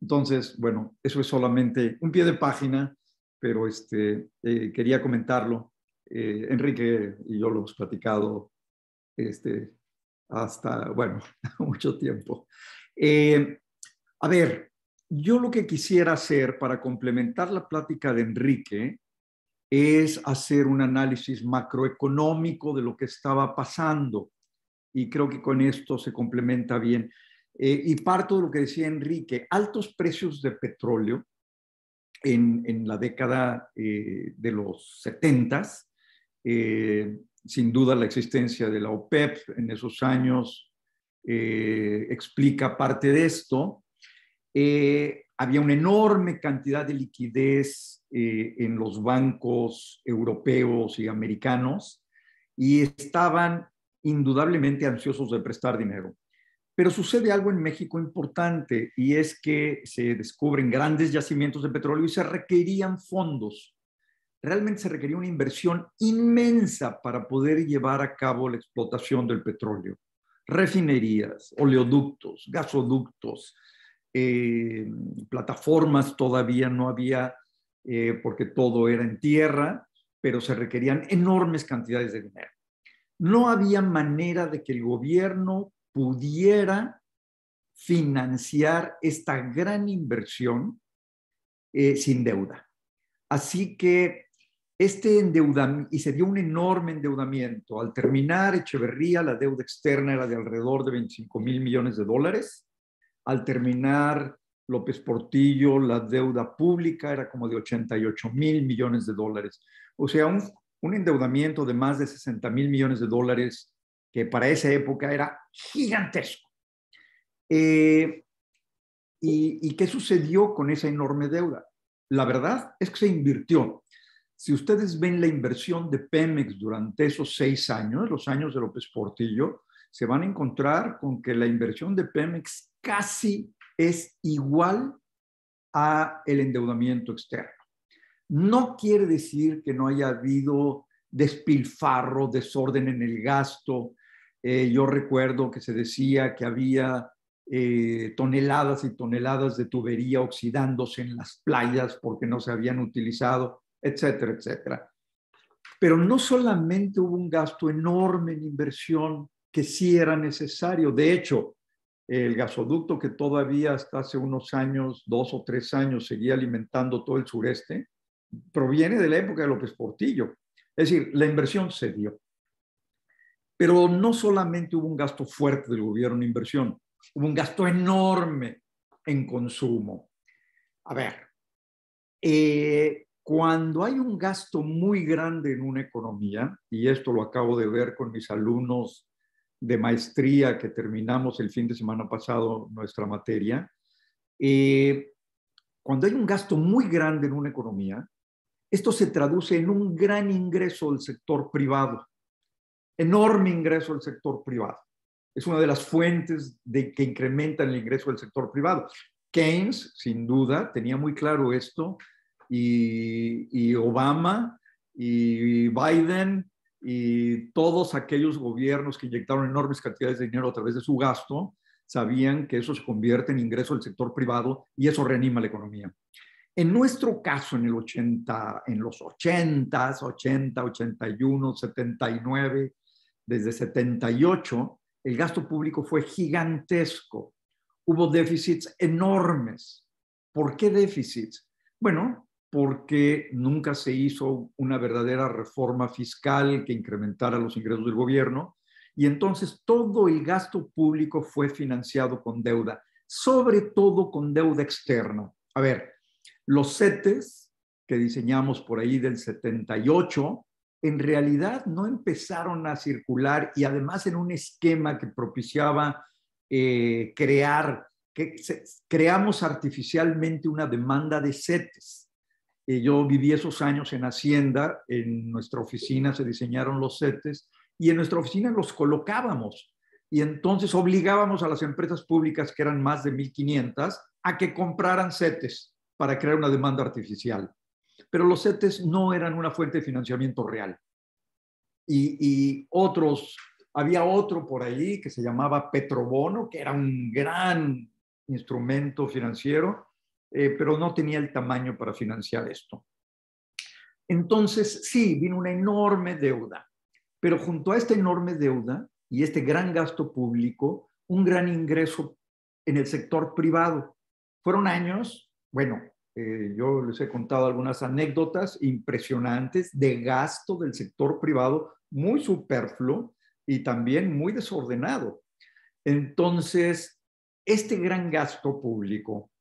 Entonces, bueno, eso es solamente un pie de página, pero quería comentarlo. Enrique y yo lo hemos platicado hasta, bueno, mucho tiempo. A ver, yo lo que quisiera hacer para complementar la plática de Enrique es hacer un análisis macroeconómico de lo que estaba pasando. Y creo que con esto se complementa bien. Y parto de lo que decía Enrique, altos precios de petróleo en la década de los 70s, sin duda la existencia de la OPEP en esos años explica parte de esto. Había una enorme cantidad de liquidez en los bancos europeos y americanos y estaban indudablemente ansiosos de prestar dinero. Pero sucede algo en México importante y es que se descubren grandes yacimientos de petróleo y se requerían fondos. Realmente se requería una inversión inmensa para poder llevar a cabo la explotación del petróleo. Refinerías, oleoductos, gasoductos, plataformas todavía no había porque todo era en tierra, pero se requerían enormes cantidades de dinero. No había manera de que el gobierno pudiera financiar esta gran inversión sin deuda. Así que este endeudamiento, y se dio un enorme endeudamiento. Al terminar Echeverría, la deuda externa era de alrededor de 25,000 millones de dólares. Al terminar López Portillo, la deuda pública era como de 88,000 millones de dólares. O sea, un endeudamiento de más de 60,000 millones de dólares, que para esa época era gigantesco. ¿Y qué sucedió con esa enorme deuda? La verdad es que se invirtió. Si ustedes ven la inversión de Pemex durante esos 6 años, los años de López Portillo, se van a encontrar con que la inversión de Pemex casi es igual a el endeudamiento externo. No quiere decir que no haya habido despilfarro, desorden en el gasto. Yo recuerdo que se decía que había toneladas y toneladas de tubería oxidándose en las playas porque no se habían utilizado, etcétera, etcétera. Pero no solamente hubo un gasto enorme en inversión que sí era necesario. De hecho, el gasoducto que todavía hasta hace unos años, 2 o 3 años, seguía alimentando todo el sureste, proviene de la época de López Portillo. Es decir, la inversión se dio. Pero no solamente hubo un gasto fuerte del gobierno en inversión, hubo un gasto enorme en consumo. A ver, cuando hay un gasto muy grande en una economía, y esto lo acabo de ver con mis alumnos de maestría que terminamos el fin de semana pasado nuestra materia, cuando hay un gasto muy grande en una economía, esto se traduce en un gran ingreso del sector privado, enorme ingreso del sector privado. Es una de las fuentes que incrementan el ingreso del sector privado. Keynes, sin duda, tenía muy claro esto, y Obama, y Biden, y todos aquellos gobiernos que inyectaron enormes cantidades de dinero a través de su gasto, sabían que eso se convierte en ingreso del sector privado y eso reanima la economía. En nuestro caso, en los 80s, 80, 81, 79, desde 78, el gasto público fue gigantesco. Hubo déficits enormes. ¿Por qué déficits? Bueno, porque nunca se hizo una verdadera reforma fiscal que incrementara los ingresos del gobierno y entonces todo el gasto público fue financiado con deuda, sobre todo con deuda externa. A ver, los CETES que diseñamos por ahí del 78, en realidad no empezaron a circular y además en un esquema que propiciaba creamos artificialmente una demanda de CETES. Yo viví esos años en Hacienda, en nuestra oficina se diseñaron los CETES y en nuestra oficina los colocábamos. Y entonces obligábamos a las empresas públicas, que eran más de 1,500, a que compraran CETES para crear una demanda artificial. Pero los CETES no eran una fuente de financiamiento real. Y otros Había otro por ahí que se llamaba Petrobono, que era un gran instrumento financiero, pero no tenía el tamaño para financiar esto. Entonces, sí, vino una enorme deuda, pero junto a esta enorme deuda y este gran gasto público, un gran ingreso en el sector privado. Fueron años, bueno, yo les he contado algunas anécdotas impresionantes de gasto del sector privado, muy superfluo y también muy desordenado. Entonces, este gran gasto público,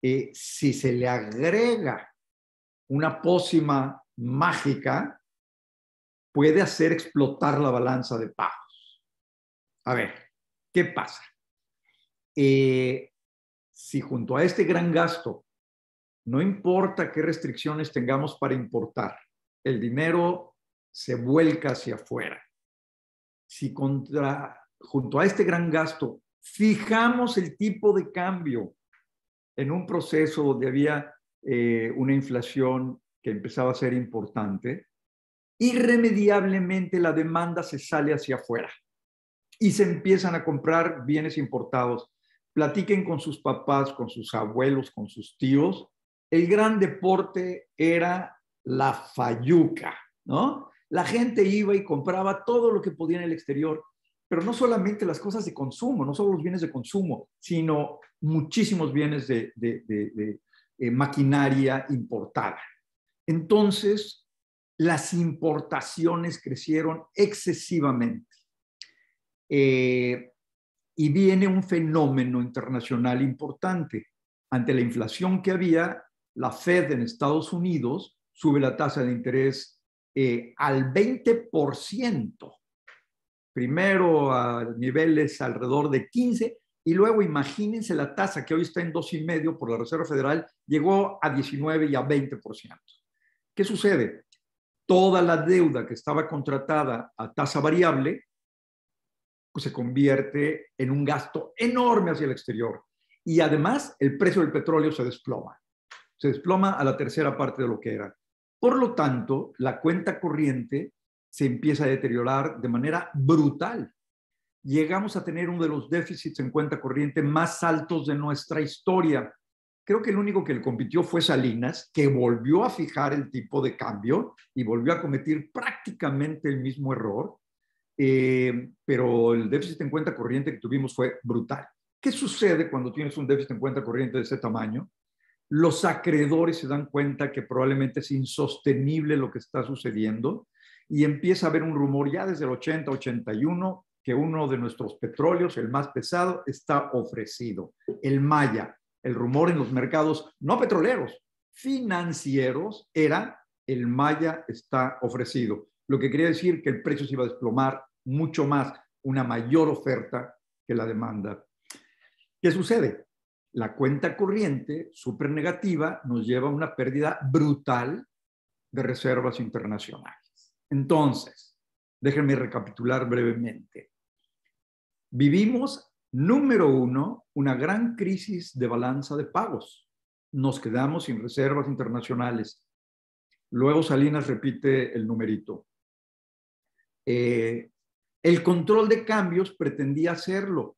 si se le agrega una pócima mágica, puede hacer explotar la balanza de pagos. A ver, ¿qué pasa? Si junto a este gran gasto, no importa qué restricciones tengamos para importar, el dinero se vuelca hacia afuera. Si junto a este gran gasto fijamos el tipo de cambio en un proceso donde había una inflación que empezaba a ser importante, irremediablemente la demanda se sale hacia afuera y se empiezan a comprar bienes importados. Platiquen con sus papás, con sus abuelos, con sus tíos. El gran deporte era la fayuca, ¿no? La gente iba y compraba todo lo que podía en el exterior, pero no solamente las cosas de consumo, no solo los bienes de consumo, sino muchísimos bienes de maquinaria importada. Entonces, las importaciones crecieron excesivamente. Y viene un fenómeno internacional importante. Ante la inflación que había, la Fed en Estados Unidos sube la tasa de interés al 20%. Primero a niveles alrededor de 15%, y luego imagínense la tasa que hoy está en 2,5% por la Reserva Federal, llegó a 19% y a 20%. ¿Qué sucede? Toda la deuda que estaba contratada a tasa variable pues se convierte en un gasto enorme hacia el exterior. Y además el precio del petróleo se desploma. Se desploma a la tercera parte de lo que era. Por lo tanto, la cuenta corriente se empieza a deteriorar de manera brutal. Llegamos a tener uno de los déficits en cuenta corriente más altos de nuestra historia. Creo que el único que le compitió fue Salinas, que volvió a fijar el tipo de cambio y volvió a cometer prácticamente el mismo error. Pero el déficit en cuenta corriente que tuvimos fue brutal. ¿Qué sucede cuando tienes un déficit en cuenta corriente de ese tamaño? Los acreedores se dan cuenta que probablemente es insostenible lo que está sucediendo y empieza a haber un rumor ya desde el 80-81 que uno de nuestros petróleos, el más pesado, está ofrecido. El Maya. El rumor en los mercados no petroleros, financieros, era el Maya está ofrecido. Lo que quería decir que el precio se iba a desplomar mucho más, una mayor oferta que la demanda. ¿Qué sucede? La cuenta corriente súper negativa nos lleva a una pérdida brutal de reservas internacionales. Entonces, déjenme recapitular brevemente. Vivimos, número uno, una gran crisis de balanza de pagos. Nos quedamos sin reservas internacionales. Luego Salinas repite el numerito. El control de cambios pretendía hacerlo.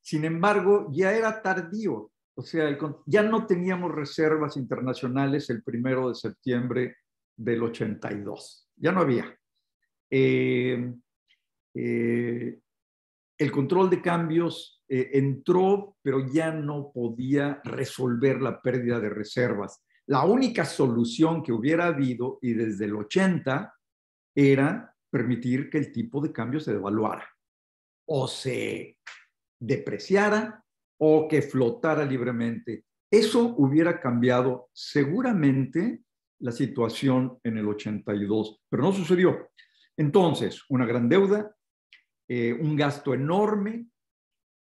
Sin embargo, ya era tardío. O sea, ya no teníamos reservas internacionales el 1 de septiembre del 82. Ya no había. El control de cambios entró, pero ya no podía resolver la pérdida de reservas. La única solución que hubiera habido, y desde el 80, era permitir que el tipo de cambio se devaluara o se depreciara o que flotara libremente. Eso hubiera cambiado seguramente la situación en el 82, pero no sucedió. Entonces, una gran deuda, un gasto enorme,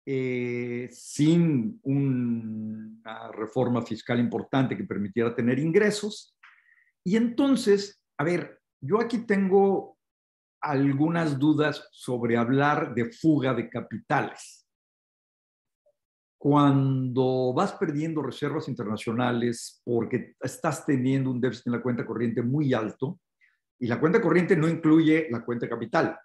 sin una reforma fiscal importante que permitiera tener ingresos. Y entonces, a ver, yo aquí tengo algunas dudas sobre hablar de fuga de capitales. Cuando vas perdiendo reservas internacionales porque estás teniendo un déficit en la cuenta corriente muy alto, y la cuenta corriente no incluye la cuenta capital.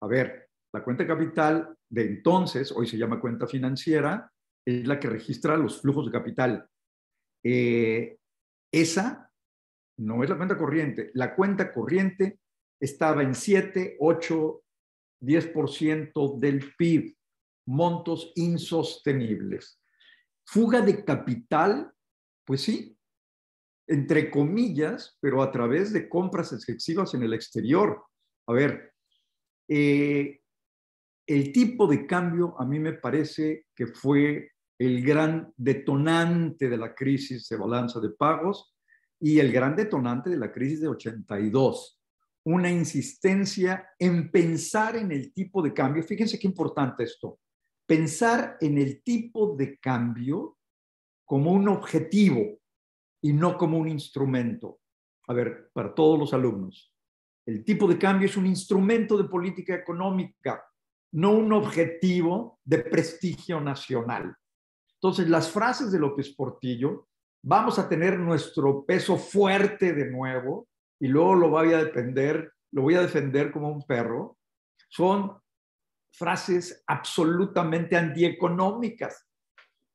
A ver, La cuenta de capital de entonces, hoy se llama cuenta financiera, es la que registra los flujos de capital. Esa no es la cuenta corriente. La cuenta corriente estaba en 7, 8, 10% del PIB, montos insostenibles. Fuga de capital, pues sí, entre comillas, pero a través de compras excesivas en el exterior. A ver, el tipo de cambio a mí me parece que fue el gran detonante de la crisis de balanza de pagos y el gran detonante de la crisis de 82. Una insistencia en pensar en el tipo de cambio. Fíjense qué importante esto. Pensar en el tipo de cambio como un objetivo y no como un instrumento. A ver, para todos los alumnos, el tipo de cambio es un instrumento de política económica, no un objetivo de prestigio nacional. Entonces, las frases de López Portillo, vamos a tener nuestro peso fuerte de nuevo y luego lo voy a defender como un perro, son frases absolutamente antieconómicas.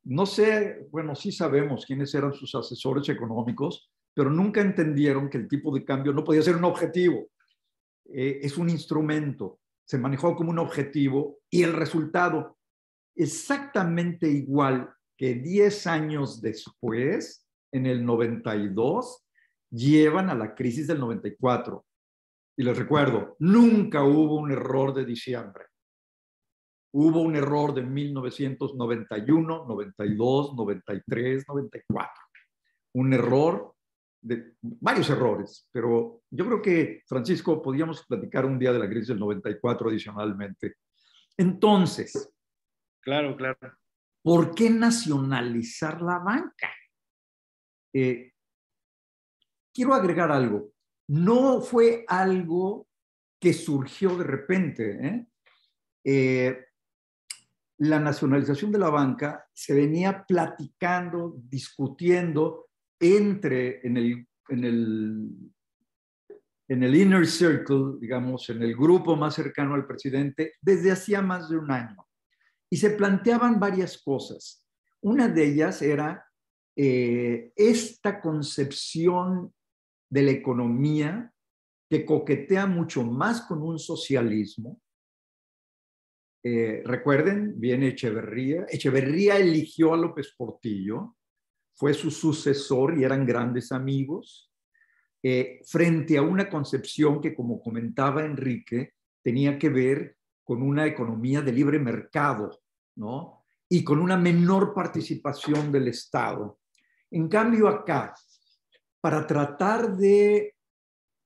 No sé, bueno, sí sabemos quiénes eran sus asesores económicos, pero nunca entendieron que el tipo de cambio no podía ser un objetivo. Es un instrumento, se manejó como un objetivo y el resultado exactamente igual que 10 años después, en el 92, llevan a la crisis del 94. Y les recuerdo, nunca hubo un error de diciembre. Hubo un error de 1991, 92, 93, 94. Un error, varios errores, pero yo creo que, Francisco, podríamos platicar un día de la crisis del 94 adicionalmente. Entonces, claro. ¿Por qué nacionalizar la banca? Quiero agregar algo. No fue algo que surgió de repente. La nacionalización de la banca se venía platicando, discutiendo en el inner circle, digamos, en el grupo más cercano al presidente, desde hacía más de un año. Y se planteaban varias cosas. Una de ellas era esta concepción de la economía que coquetea mucho más con un socialismo. Recuerden, viene Echeverría. Echeverría eligió a López Portillo, fue su sucesor y eran grandes amigos, frente a una concepción que, como comentaba Enrique, tenía que ver con una economía de libre mercado, ¿no? Y con una menor participación del Estado. En cambio, acá, para tratar de,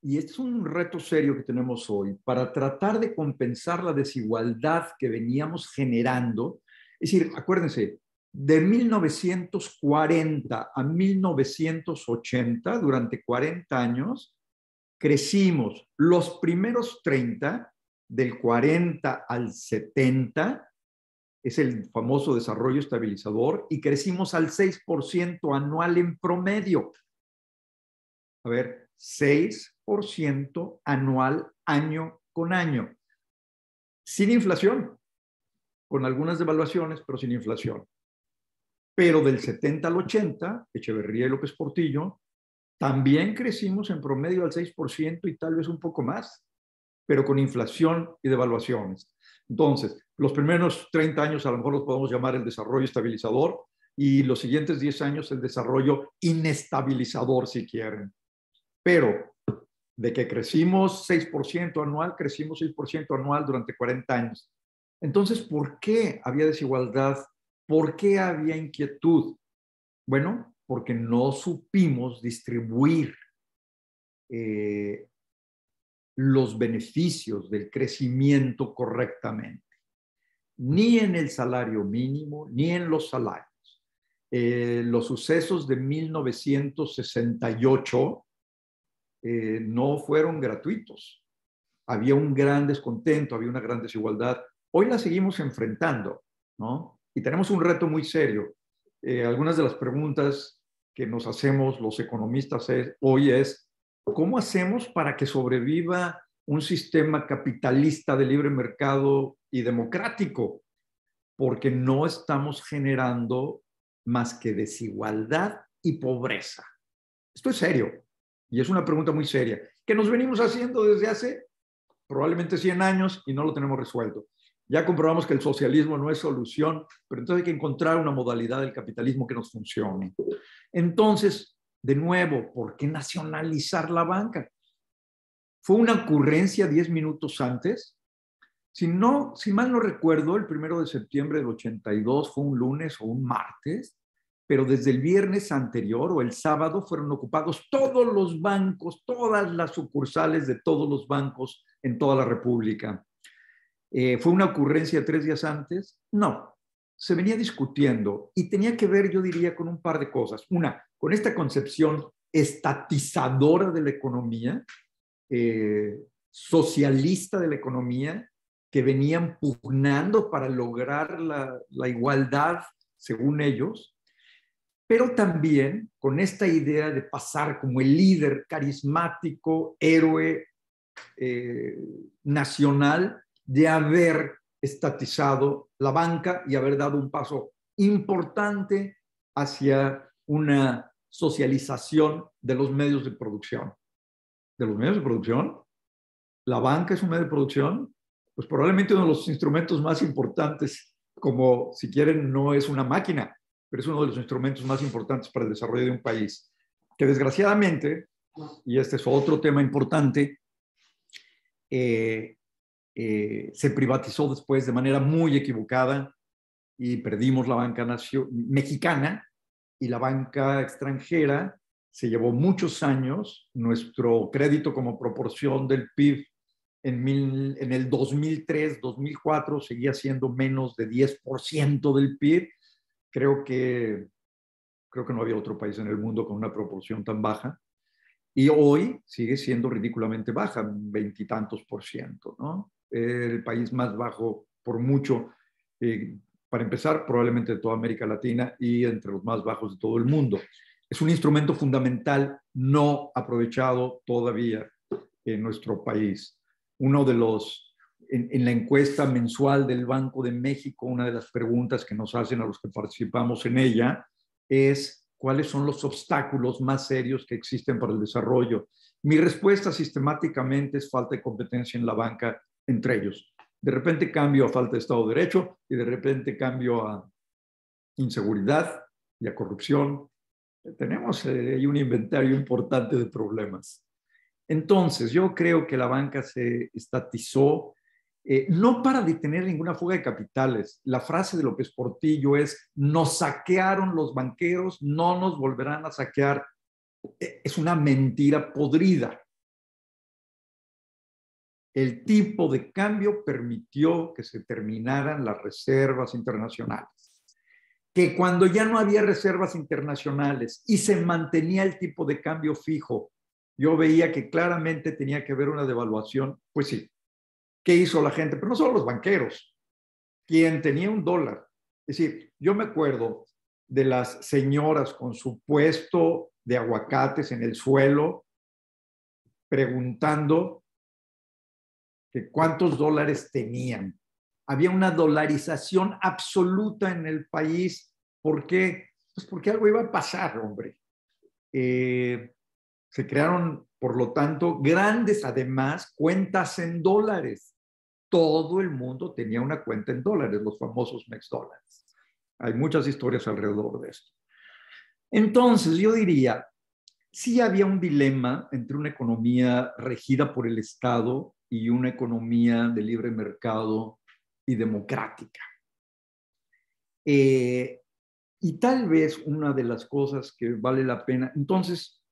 y este es un reto serio que tenemos hoy, para tratar de compensar la desigualdad que veníamos generando, es decir, acuérdense, de 1940 a 1980, durante 40 años, crecimos los primeros 30, del 40 al 70, es el famoso desarrollo estabilizador, y crecimos al 6% anual en promedio. A ver, 6% anual, año con año. Sin inflación, con algunas devaluaciones, pero sin inflación. Pero del 70 al 80, Echeverría y López Portillo, también crecimos en promedio al 6% y tal vez un poco más, pero con inflación y devaluaciones. Entonces, los primeros 30 años a lo mejor los podemos llamar el desarrollo estabilizador y los siguientes 10 años el desarrollo inestabilizador, si quieren. Pero de que crecimos 6% anual, crecimos 6% anual durante 40 años. Entonces, ¿por qué había desigualdad? ¿Por qué había inquietud? Bueno, porque no supimos distribuir los beneficios del crecimiento correctamente, ni en el salario mínimo, ni en los salarios. Los sucesos de 1968 no fueron gratuitos. Había un gran descontento, había una gran desigualdad. Hoy la seguimos enfrentando, ¿no? Y tenemos un reto muy serio. Algunas de las preguntas que nos hacemos los economistas hoy es, ¿cómo hacemos para que sobreviva un sistema capitalista de libre mercado y democrático, porque no estamos generando más que desigualdad y pobreza. Esto es serio y es una pregunta muy seria que nos venimos haciendo desde hace probablemente 100 años y no lo tenemos resuelto. Ya comprobamos que el socialismo no es solución, pero entonces hay que encontrar una modalidad del capitalismo que nos funcione. Entonces, de nuevo, ¿por qué nacionalizar la banca? Fue una ocurrencia 10 minutos antes. Si mal no recuerdo, el 1 de septiembre del 82 fue un lunes o un martes, pero desde el viernes anterior o el sábado fueron ocupados todos los bancos, todas las sucursales de todos los bancos en toda la República. ¿Fue una ocurrencia 3 días antes? No, se venía discutiendo y tenía que ver, yo diría, con un par de cosas. Una, con esta concepción estatizadora de la economía, socialista de la economía, que venían pugnando para lograr la igualdad, según ellos, pero también con esta idea de pasar como el líder carismático, héroe nacional, de haber estatizado la banca y haber dado un paso importante hacia una socialización de los medios de producción. ¿De los medios de producción? ¿La banca es un medio de producción? Pues probablemente uno de los instrumentos más importantes, como si quieren no es una máquina, pero es uno de los instrumentos más importantes para el desarrollo de un país, que desgraciadamente, y este es otro tema importante, se privatizó después de manera muy equivocada y perdimos la banca mexicana y la banca extranjera se llevó muchos años. Nuestro crédito como proporción del PIB en el 2003, 2004 seguía siendo menos de 10% del PIB. Creo que no había otro país en el mundo con una proporción tan baja. Y hoy sigue siendo ridículamente baja, 20 y tantos %, ¿no? El país más bajo por mucho, para empezar, probablemente de toda América Latina y entre los más bajos de todo el mundo. Es un instrumento fundamental no aprovechado todavía en nuestro país. Uno de los, en la encuesta mensual del Banco de México, una de las preguntas que nos hacen a los que participamos en ella es: ¿cuáles son los obstáculos más serios que existen para el desarrollo? Mi respuesta sistemáticamente es falta de competencia en la banca entre ellos. De repente cambio a falta de Estado de Derecho y de repente cambio a inseguridad y a corrupción. Tenemos ahí un inventario importante de problemas. Entonces, yo creo que la banca se estatizó, no para detener ninguna fuga de capitales. La frase de López Portillo es: nos saquearon los banqueros, no nos volverán a saquear. Es una mentira podrida. El tipo de cambio permitió que se terminaran las reservas internacionales. Que cuando ya no había reservas internacionales y se mantenía el tipo de cambio fijo, yo veía que claramente tenía que haber una devaluación. Pues sí. ¿Qué hizo la gente? Pero no solo los banqueros. Quien tenía $1. Es decir, yo me acuerdo de las señoras con su puesto de aguacates en el suelo preguntando que cuántos $dólares tenían. Había una dolarización absoluta en el país. ¿Por qué? Pues porque algo iba a pasar, hombre. Se crearon, por lo tanto, grandes, además, cuentas en dólares. Todo el mundo tenía una cuenta en dólares, los famosos MexDólares. Hay muchas historias alrededor de esto. Entonces, yo diría, sí había un dilema entre una economía regida por el Estado y una economía de libre mercado y democrática. Y tal vez una de las cosas que vale la pena, entonces,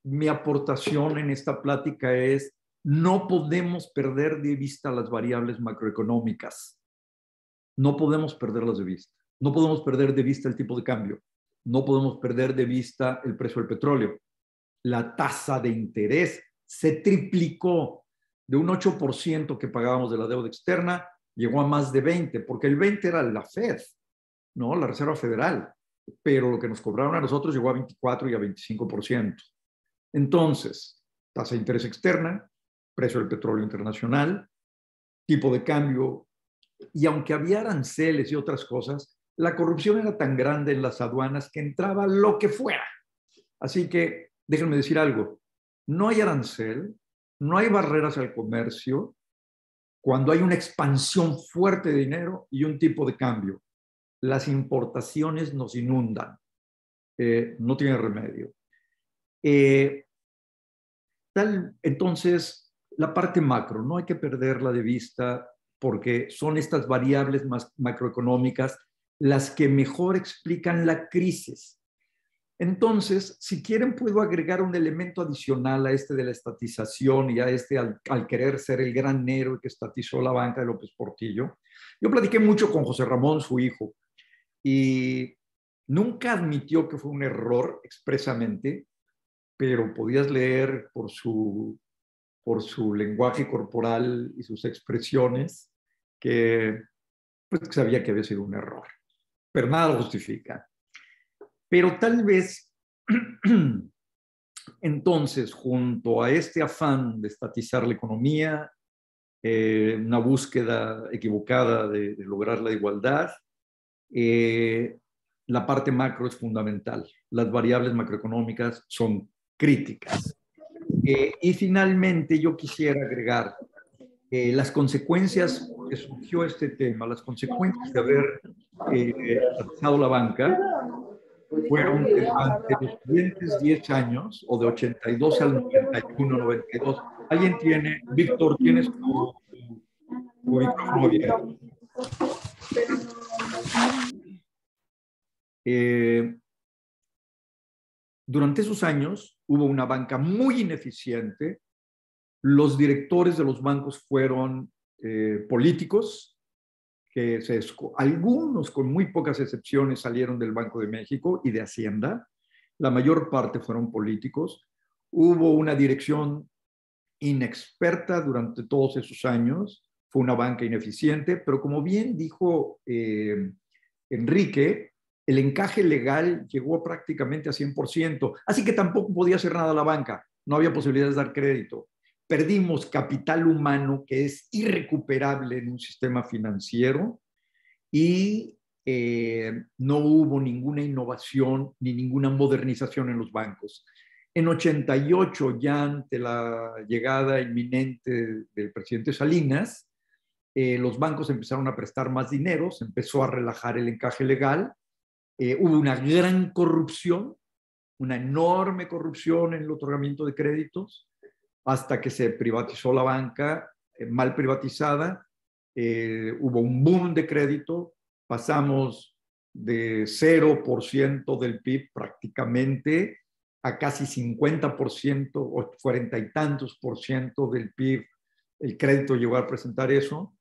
mi aportación en esta plática es: no podemos perder de vista las variables macroeconómicas. No podemos perderlas de vista. No podemos perder de vista el tipo de cambio. No podemos perder de vista el precio del petróleo. La tasa de interés se triplicó. De un 8% que pagábamos de la deuda externa, llegó a más de 20%, porque el 20% era la Fed, ¿no? La Reserva Federal. Pero lo que nos cobraron a nosotros llegó a 24% y a 25%. Entonces, tasa de interés externa, precio del petróleo internacional, tipo de cambio, y aunque había aranceles y otras cosas, la corrupción era tan grande en las aduanas que entraba lo que fuera. Así que déjenme decir algo, no hay arancel, no hay barreras al comercio cuando hay una expansión fuerte de dinero y un tipo de cambio. Las importaciones nos inundan, no tiene remedio. Entonces, la parte macro, no hay que perderla de vista porque son estas variables macroeconómicas las que mejor explican la crisis. Entonces, si quieren, puedo agregar un elemento adicional a este de la estatización y a este al querer ser el gran héroe que estatizó la banca de López Portillo. Yo platiqué mucho con José Ramón, su hijo, y nunca admitió que fue un error expresamente, pero podías leer por su lenguaje corporal y sus expresiones que, pues, que sabía que había sido un error, pero nada lo justifica. Pero tal vez, entonces, junto a este afán de estatizar la economía, una búsqueda equivocada de lograr la igualdad, la parte macro es fundamental. Las variables macroeconómicas son críticas. Y finalmente yo quisiera agregar las consecuencias que surgió este tema, las consecuencias de haber estatizado la banca, fueron que durante los siguientes 10 años, o de 82 al 91, 92, alguien tiene, Víctor, tienes tu micrófono abierto. Durante esos años hubo una banca muy ineficiente. Los directores de los bancos fueron políticos, que algunos, con muy pocas excepciones, salieron del Banco de México y de Hacienda. La mayor parte fueron políticos. Hubo una dirección inexperta durante todos esos años. Fue una banca ineficiente, pero como bien dijo Enrique, el encaje legal llegó prácticamente a 100%, así que tampoco podía hacer nada la banca, no había posibilidades de dar crédito. Perdimos capital humano que es irrecuperable en un sistema financiero y no hubo ninguna innovación ni ninguna modernización en los bancos. En 88, ya ante la llegada inminente del presidente Salinas, los bancos empezaron a prestar más dinero, se empezó a relajar el encaje legal, hubo una gran corrupción, una enorme corrupción en el otorgamiento de créditos, hasta que se privatizó la banca, mal privatizada, hubo un boom de crédito, pasamos de 0% del PIB prácticamente a casi 50% o 40 y tantos % del PIB. El crédito llegó a presentar eso,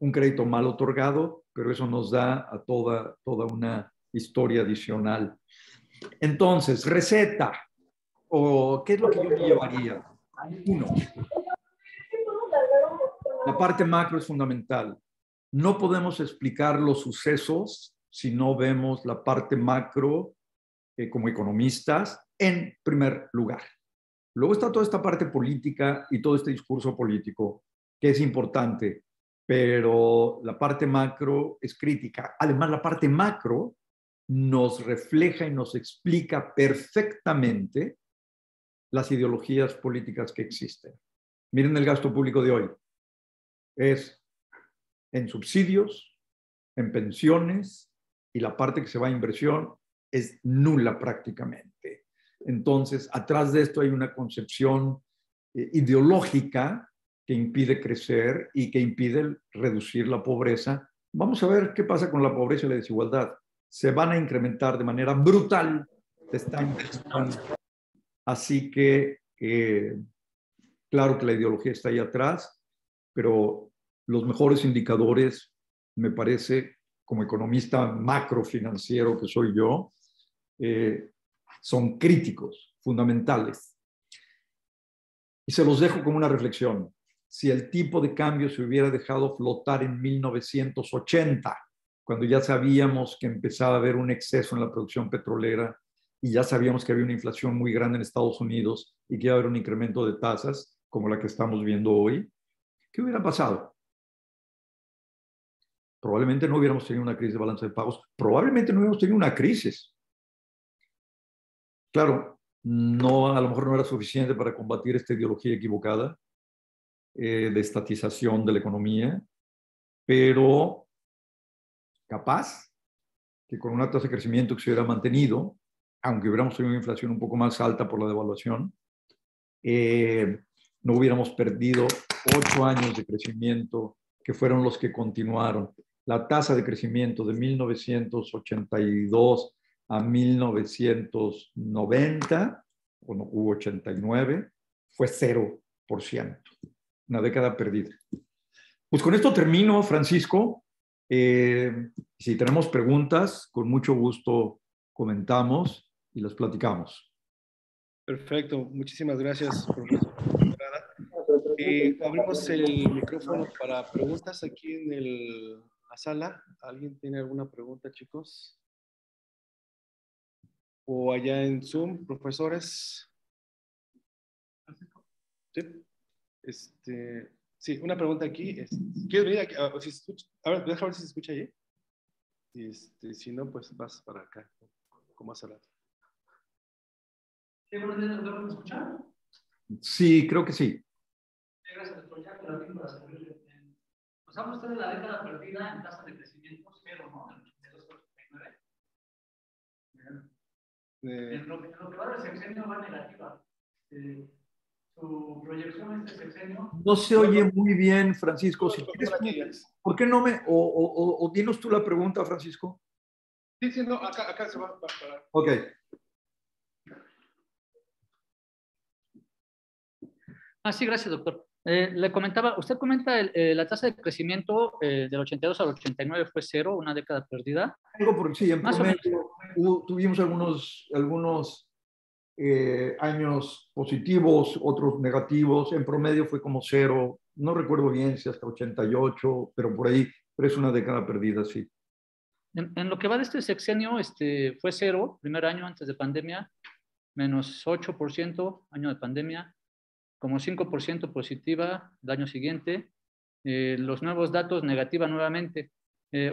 un crédito mal otorgado, pero eso nos da a toda una historia adicional. Entonces, receta, o ¿qué es lo que yo me llevaría? Uno, la parte macro es fundamental. No podemos explicar los sucesos si no vemos la parte macro como economistas en primer lugar. Luego está toda esta parte política y todo este discurso político que es importante, pero la parte macro es crítica. Además, la parte macro nos refleja y nos explica perfectamente las ideologías políticas que existen. Miren el gasto público de hoy. Es en subsidios, en pensiones, y la parte que se va a inversión es nula prácticamente. Entonces, atrás de esto hay una concepción ideológica que impide crecer y que impide reducir la pobreza. Vamos a ver qué pasa con la pobreza y la desigualdad. Se van a incrementar de manera brutal, se está incrementando. Así que, claro que la ideología está ahí atrás, pero los mejores indicadores, me parece, como economista macrofinanciero que soy yo, son críticos, fundamentales. Y se los dejo como una reflexión. Si el tipo de cambio se hubiera dejado flotar en 1980, cuando ya sabíamos que empezaba a haber un exceso en la producción petrolera y ya sabíamos que había una inflación muy grande en Estados Unidos y que iba a haber un incremento de tasas, como la que estamos viendo hoy, ¿qué hubiera pasado? Probablemente no hubiéramos tenido una crisis de balanza de pagos, probablemente no hubiéramos tenido una crisis. Claro, no, a lo mejor no era suficiente para combatir esta ideología equivocada de estatización de la economía, pero capaz que con una tasa de crecimiento que se hubiera mantenido, aunque hubiéramos tenido una inflación un poco más alta por la devaluación, no hubiéramos perdido 8 años de crecimiento que fueron los que continuaron. La tasa de crecimiento de 1982 a 1990 u 89 fue 0%, una década perdida. Pues con esto termino, Francisco. Si tenemos preguntas, con mucho gusto comentamos y las platicamos. Perfecto, muchísimas gracias, profesor. Abrimos el micrófono para preguntas aquí en la sala. ¿Alguien tiene alguna pregunta, chicos? O allá en Zoom, profesores. Sí, sí, una pregunta aquí. ¿Quieres venir aquí? A ver, déjame ver si se escucha ahí. Si no, pues vas para acá, como hace rato. Sí, buenos días, doctor. ¿Me escuchan? Sí, creo que sí. Sí, gracias, doctor. Ya para servirle. Pues habla usted de la década perdida en tasa de crecimiento cero, ¿no? En 82-89. En lo que va del sexenio va negativa. Su proyección este sexenio. No se oye muy bien, Francisco. Si quieres, ¿por qué no me... o dinos tú la pregunta, Francisco? Sí, sí, no, acá se va para... Ok. Sí, gracias, doctor. Le comentaba, usted comenta la tasa de crecimiento del 82 al 89 fue cero, una década perdida. Sí, en promedio tuvimos algunos años positivos, otros negativos. En promedio fue como cero. No recuerdo bien si hasta 88, pero por ahí. Pero es una década perdida, sí. En lo que va de este sexenio, fue cero, primer año antes de pandemia, menos 8%, año de pandemia, como 5% positiva el año siguiente, los nuevos datos negativa nuevamente,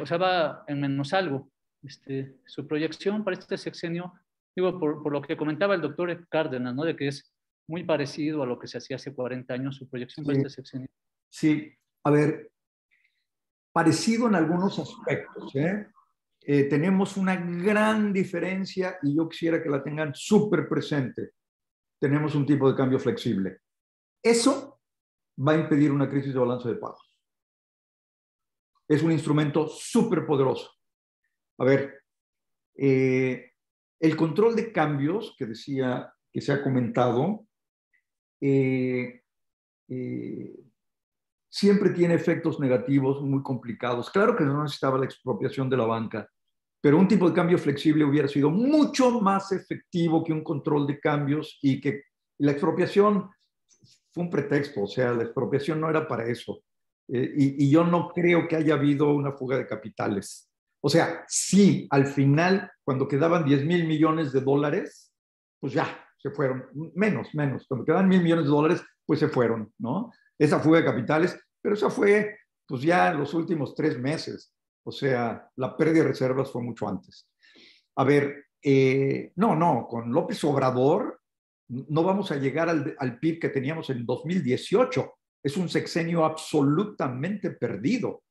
o sea, va en menos algo. Su proyección para este sexenio, digo, por lo que comentaba el doctor Cárdenas, ¿no? De que es muy parecido a lo que se hacía hace 40 años, su proyección para este sexenio. Sí, a ver, parecido en algunos aspectos, tenemos una gran diferencia y yo quisiera que la tengan súper presente. Tenemos un tipo de cambio flexible. Eso va a impedir una crisis de balance de pagos. Es un instrumento súper poderoso. A ver, el control de cambios que decía, que se ha comentado, siempre tiene efectos negativos muy complicados. Claro que no necesitaba la expropiación de la banca, pero un tipo de cambio flexible hubiera sido mucho más efectivo que un control de cambios y que la expropiación fue un pretexto, o sea, la expropiación no era para eso. Y yo no creo que haya habido una fuga de capitales. O sea, sí, al final, cuando quedaban 10,000 millones de dólares, pues ya, se fueron. Menos. Cuando quedaban 1,000 millones de dólares, pues se fueron, ¿no? Esa fuga de capitales, pero esa fue, pues ya en los últimos 3 meses. O sea, la pérdida de reservas fue mucho antes. A ver, no, con López Obrador no vamos a llegar al PIB que teníamos en 2018. Es un sexenio absolutamente perdido.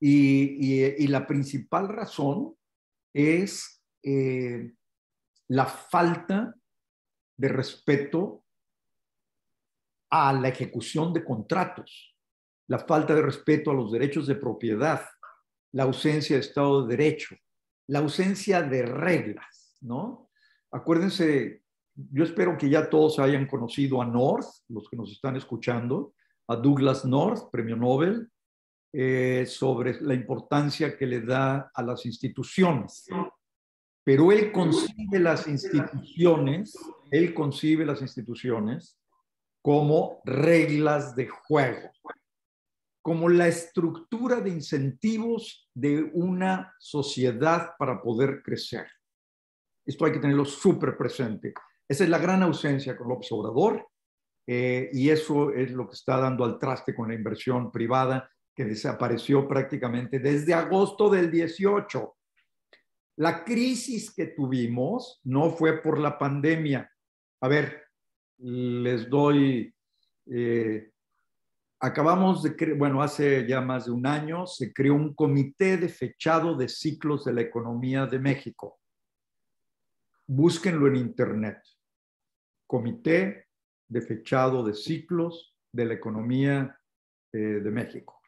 Y la principal razón es la falta de respeto a la ejecución de contratos, la falta de respeto a los derechos de propiedad, la ausencia de Estado de Derecho, la ausencia de reglas, ¿no? Acuérdense, yo espero que ya todos hayan conocido a North, los que nos están escuchando, a Douglas North, premio Nobel, sobre la importancia que le da a las instituciones. Pero él concibe las instituciones como reglas de juego, como la estructura de incentivos de una sociedad para poder crecer. Esto hay que tenerlo súper presente. Esa es la gran ausencia con López Obrador y eso es lo que está dando al traste con la inversión privada, que desapareció prácticamente desde agosto del 18. La crisis que tuvimos no fue por la pandemia. A ver, les doy... acabamos de crear, bueno, hace ya más de un año se creó un comité de fechado de ciclos de la economía de México. Búsquenlo en internet. Comité de fechado de ciclos de la economía de México.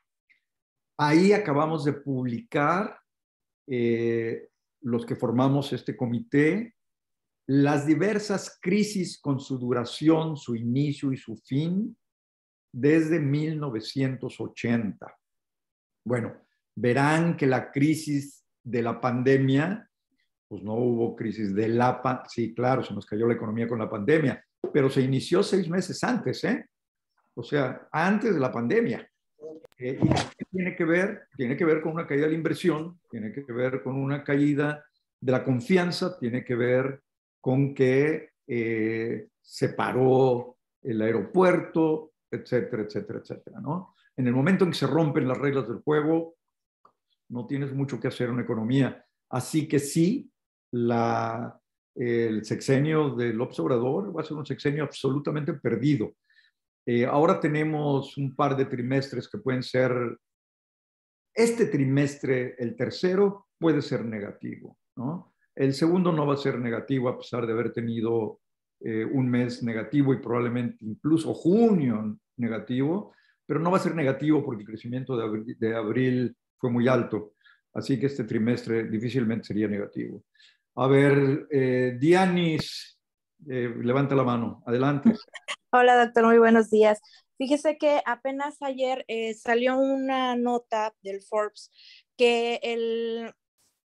Ahí acabamos de publicar, los que formamos este comité, las diversas crisis con su duración, su inicio y su fin desde 1980. Bueno, verán que la crisis de la pandemia, pues no hubo crisis de la pandemia, sí, claro, se nos cayó la economía con la pandemia, pero se inició 6 meses antes, ¿eh? O sea, antes de la pandemia. ¿Y qué tiene que ver? Tiene que ver con una caída de la inversión, tiene que ver con una caída de la confianza, tiene que ver con que se paró el aeropuerto, etcétera, etcétera, etcétera, ¿no? En el momento en que se rompen las reglas del juego, no tienes mucho que hacer en una economía. Así que sí, el sexenio de López Obrador va a ser un sexenio absolutamente perdido. Ahora tenemos un par de trimestres que pueden ser, este trimestre, el tercero, puede ser negativo, ¿no? El segundo no va a ser negativo a pesar de haber tenido un mes negativo y probablemente incluso junio negativo, pero no va a ser negativo porque el crecimiento de abril fue muy alto. Así que este trimestre difícilmente sería negativo. A ver, Dianis, levanta la mano. Adelante. Hola, doctor, muy buenos días. Fíjese que apenas ayer salió una nota del Forbes que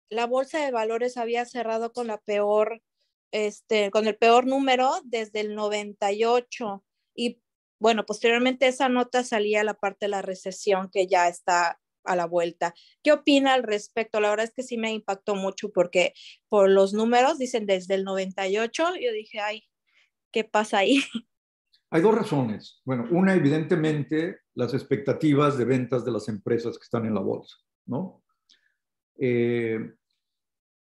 la bolsa de valores había cerrado con con el peor número desde el 98. Y bueno, posteriormente esa nota salía la parte de la recesión que ya está a la vuelta. ¿Qué opina al respecto? La verdad es que sí me impactó mucho porque por los números dicen desde el 98, yo dije, ay, ¿qué pasa ahí? Hay dos razones. Bueno, una, evidentemente, las expectativas de ventas de las empresas que están en la bolsa, ¿no?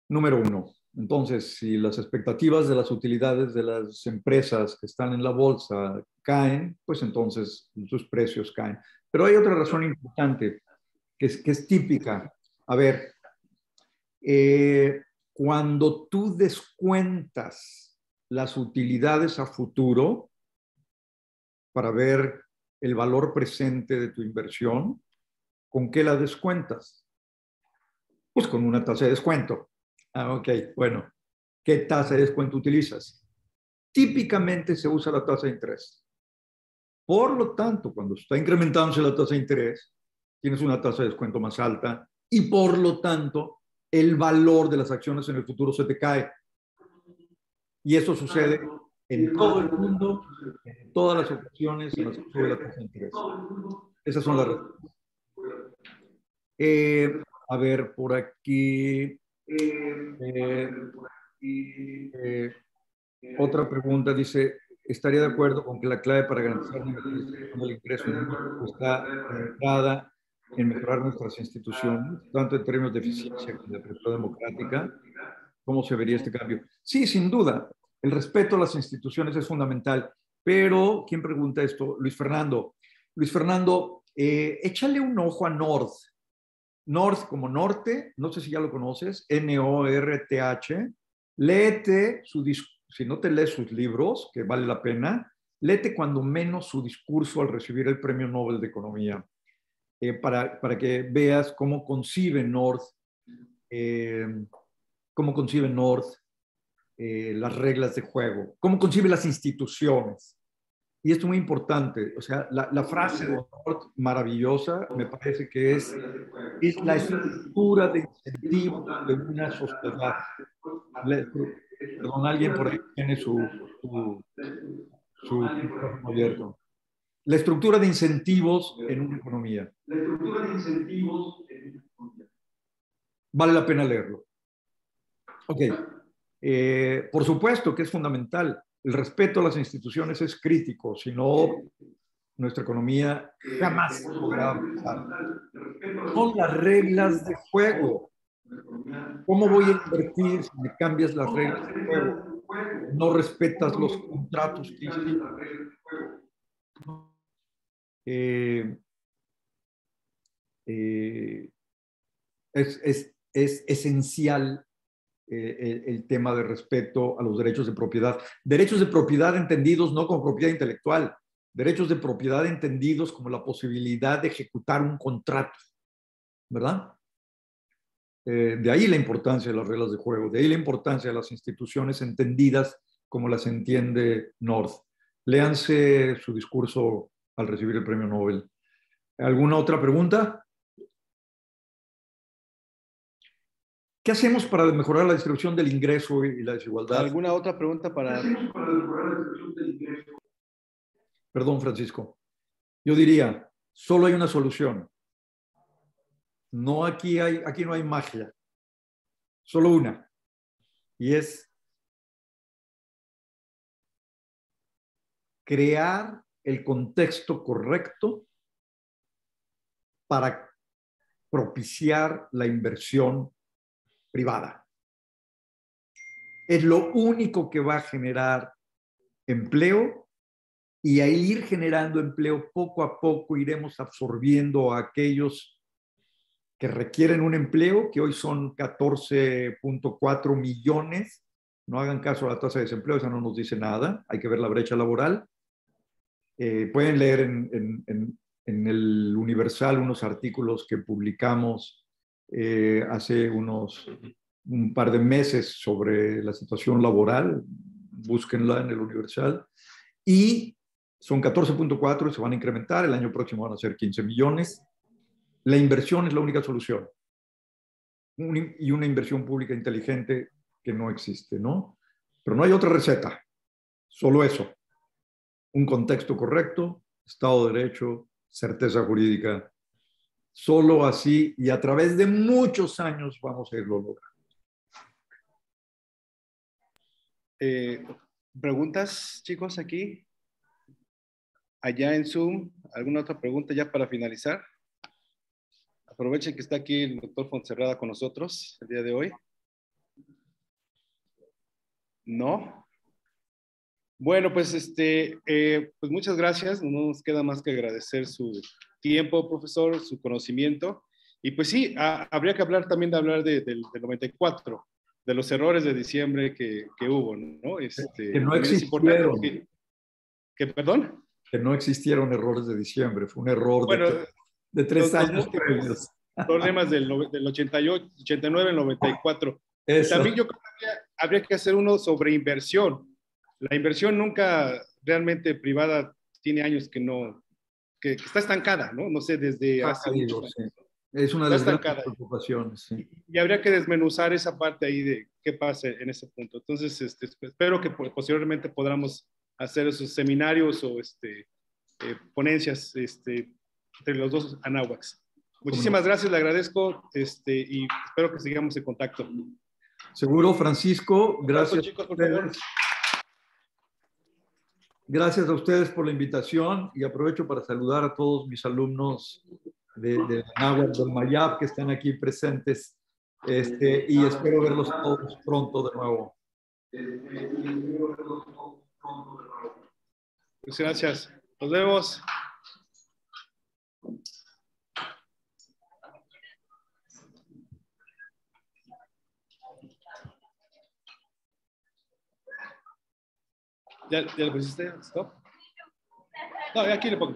Número uno. Entonces, si las expectativas de las utilidades de las empresas que están en la bolsa caen, pues entonces sus precios caen. Pero hay otra razón importante que es típica. A ver, cuando tú descuentas las utilidades a futuro, para ver el valor presente de tu inversión, ¿con qué la descuentas? Pues con una tasa de descuento. Ah, ok, bueno. ¿Qué tasa de descuento utilizas? Típicamente se usa la tasa de interés. Por lo tanto, cuando está incrementándose la tasa de interés, tienes una tasa de descuento más alta y por lo tanto el valor de las acciones en el futuro se te cae. Y eso sucede en todo el mundo, en todas las ocasiones en las que sube la tasa de interés. Esas son las razones. A ver, por aquí. Otra pregunta dice, ¿estaría de acuerdo con que la clave para garantizar el ingreso en México está centrada en mejorar nuestras instituciones, tanto en términos de eficiencia como de apertura democrática? ¿Cómo se vería este cambio? Sí, sin duda. El respeto a las instituciones es fundamental. Pero, ¿quién pregunta esto? Luis Fernando. Luis Fernando, échale un ojo a North. North como norte, no sé si ya lo conoces, N-O-R-T-H. Léete si no te lees sus libros, que vale la pena, léete cuando menos su discurso al recibir el Premio Nobel de Economía, para que veas cómo concibe North, las reglas de juego, cómo concibe las instituciones. Y esto es muy importante. O sea, la frase de North maravillosa me parece que es la estructura de incentivos de una sociedad. Perdón, alguien por ahí tiene su micrófono abierto. La estructura de incentivos en una economía. Vale la pena leerlo. Ok. Por supuesto que es fundamental. el respeto a las instituciones es crítico, si no, nuestra economía jamás podrá avanzar. Son las reglas de juego. ¿Cómo voy a invertir si me cambias las reglas de juego? No respetas los contratos que hiciste. Es esencial el tema de respeto a los derechos de propiedad. Derechos de propiedad entendidos no como propiedad intelectual, derechos de propiedad entendidos como la posibilidad de ejecutar un contrato, ¿verdad? De ahí la importancia de las reglas de juego, de ahí la importancia de las instituciones entendidas como las entiende North. Léanse su discurso al recibir el premio Nobel. ¿Alguna otra pregunta? ¿Qué hacemos para mejorar la distribución del ingreso y la desigualdad? ¿Alguna otra pregunta para...? Perdón, Francisco. Yo diría, solo hay una solución. No, aquí no hay magia. Solo una. Y es crear el contexto correcto para propiciar la inversión privada. Es lo único que va a generar empleo, y al ir generando empleo poco a poco iremos absorbiendo a aquellos que requieren un empleo, que hoy son 14.4 millones. No hagan caso a la tasa de desempleo, esa no nos dice nada, hay que ver la brecha laboral. Pueden leer en el Universal unos artículos que publicamos hace un par de meses sobre la situación laboral, búsquenla en el Universal, y son 14.4 y se van a incrementar, el año próximo van a ser 15 millones. La inversión es la única solución, y una inversión pública inteligente que no existe, ¿no? Pero no hay otra receta, solo eso, un contexto correcto, Estado de Derecho, certeza jurídica. Solo así y a través de muchos años vamos a irlo logrando. ¿Preguntas, chicos, aquí? Allá en Zoom, ¿alguna otra pregunta ya para finalizar? Aprovechen que está aquí el doctor Fonserrada con nosotros el día de hoy. ¿No? Bueno, pues, pues muchas gracias. No nos queda más que agradecer su tiempo, profesor, su conocimiento. Y pues sí, habría que hablar también del 94, de los errores de diciembre que hubo, ¿no? Que no existieron. ¿Perdón? Que no existieron errores de diciembre, fue un error de 3 años previos. Problemas del 88, 89, 94. Eso. También yo creo que habría que hacer uno sobre inversión. La inversión nunca realmente privada tiene años que está estancada, ¿no? No sé, desde hace muchos años. Sí. Es una de las grandes preocupaciones. Sí. Y habría que desmenuzar esa parte ahí de qué pasa en ese punto. Entonces, espero que posteriormente podamos hacer esos seminarios o ponencias entre los dos anáhuacs. Muchísimas gracias, le agradezco y espero que sigamos en contacto. Seguro, Francisco. Gracias, chicos, por favor. Gracias a ustedes por la invitación y aprovecho para saludar a todos mis alumnos de Anáhuac del Mayab que están aquí presentes y espero verlos todos pronto de nuevo. Muchas gracias. Nos vemos. ¿Ya le pusiste stop? No, aquí le pongo.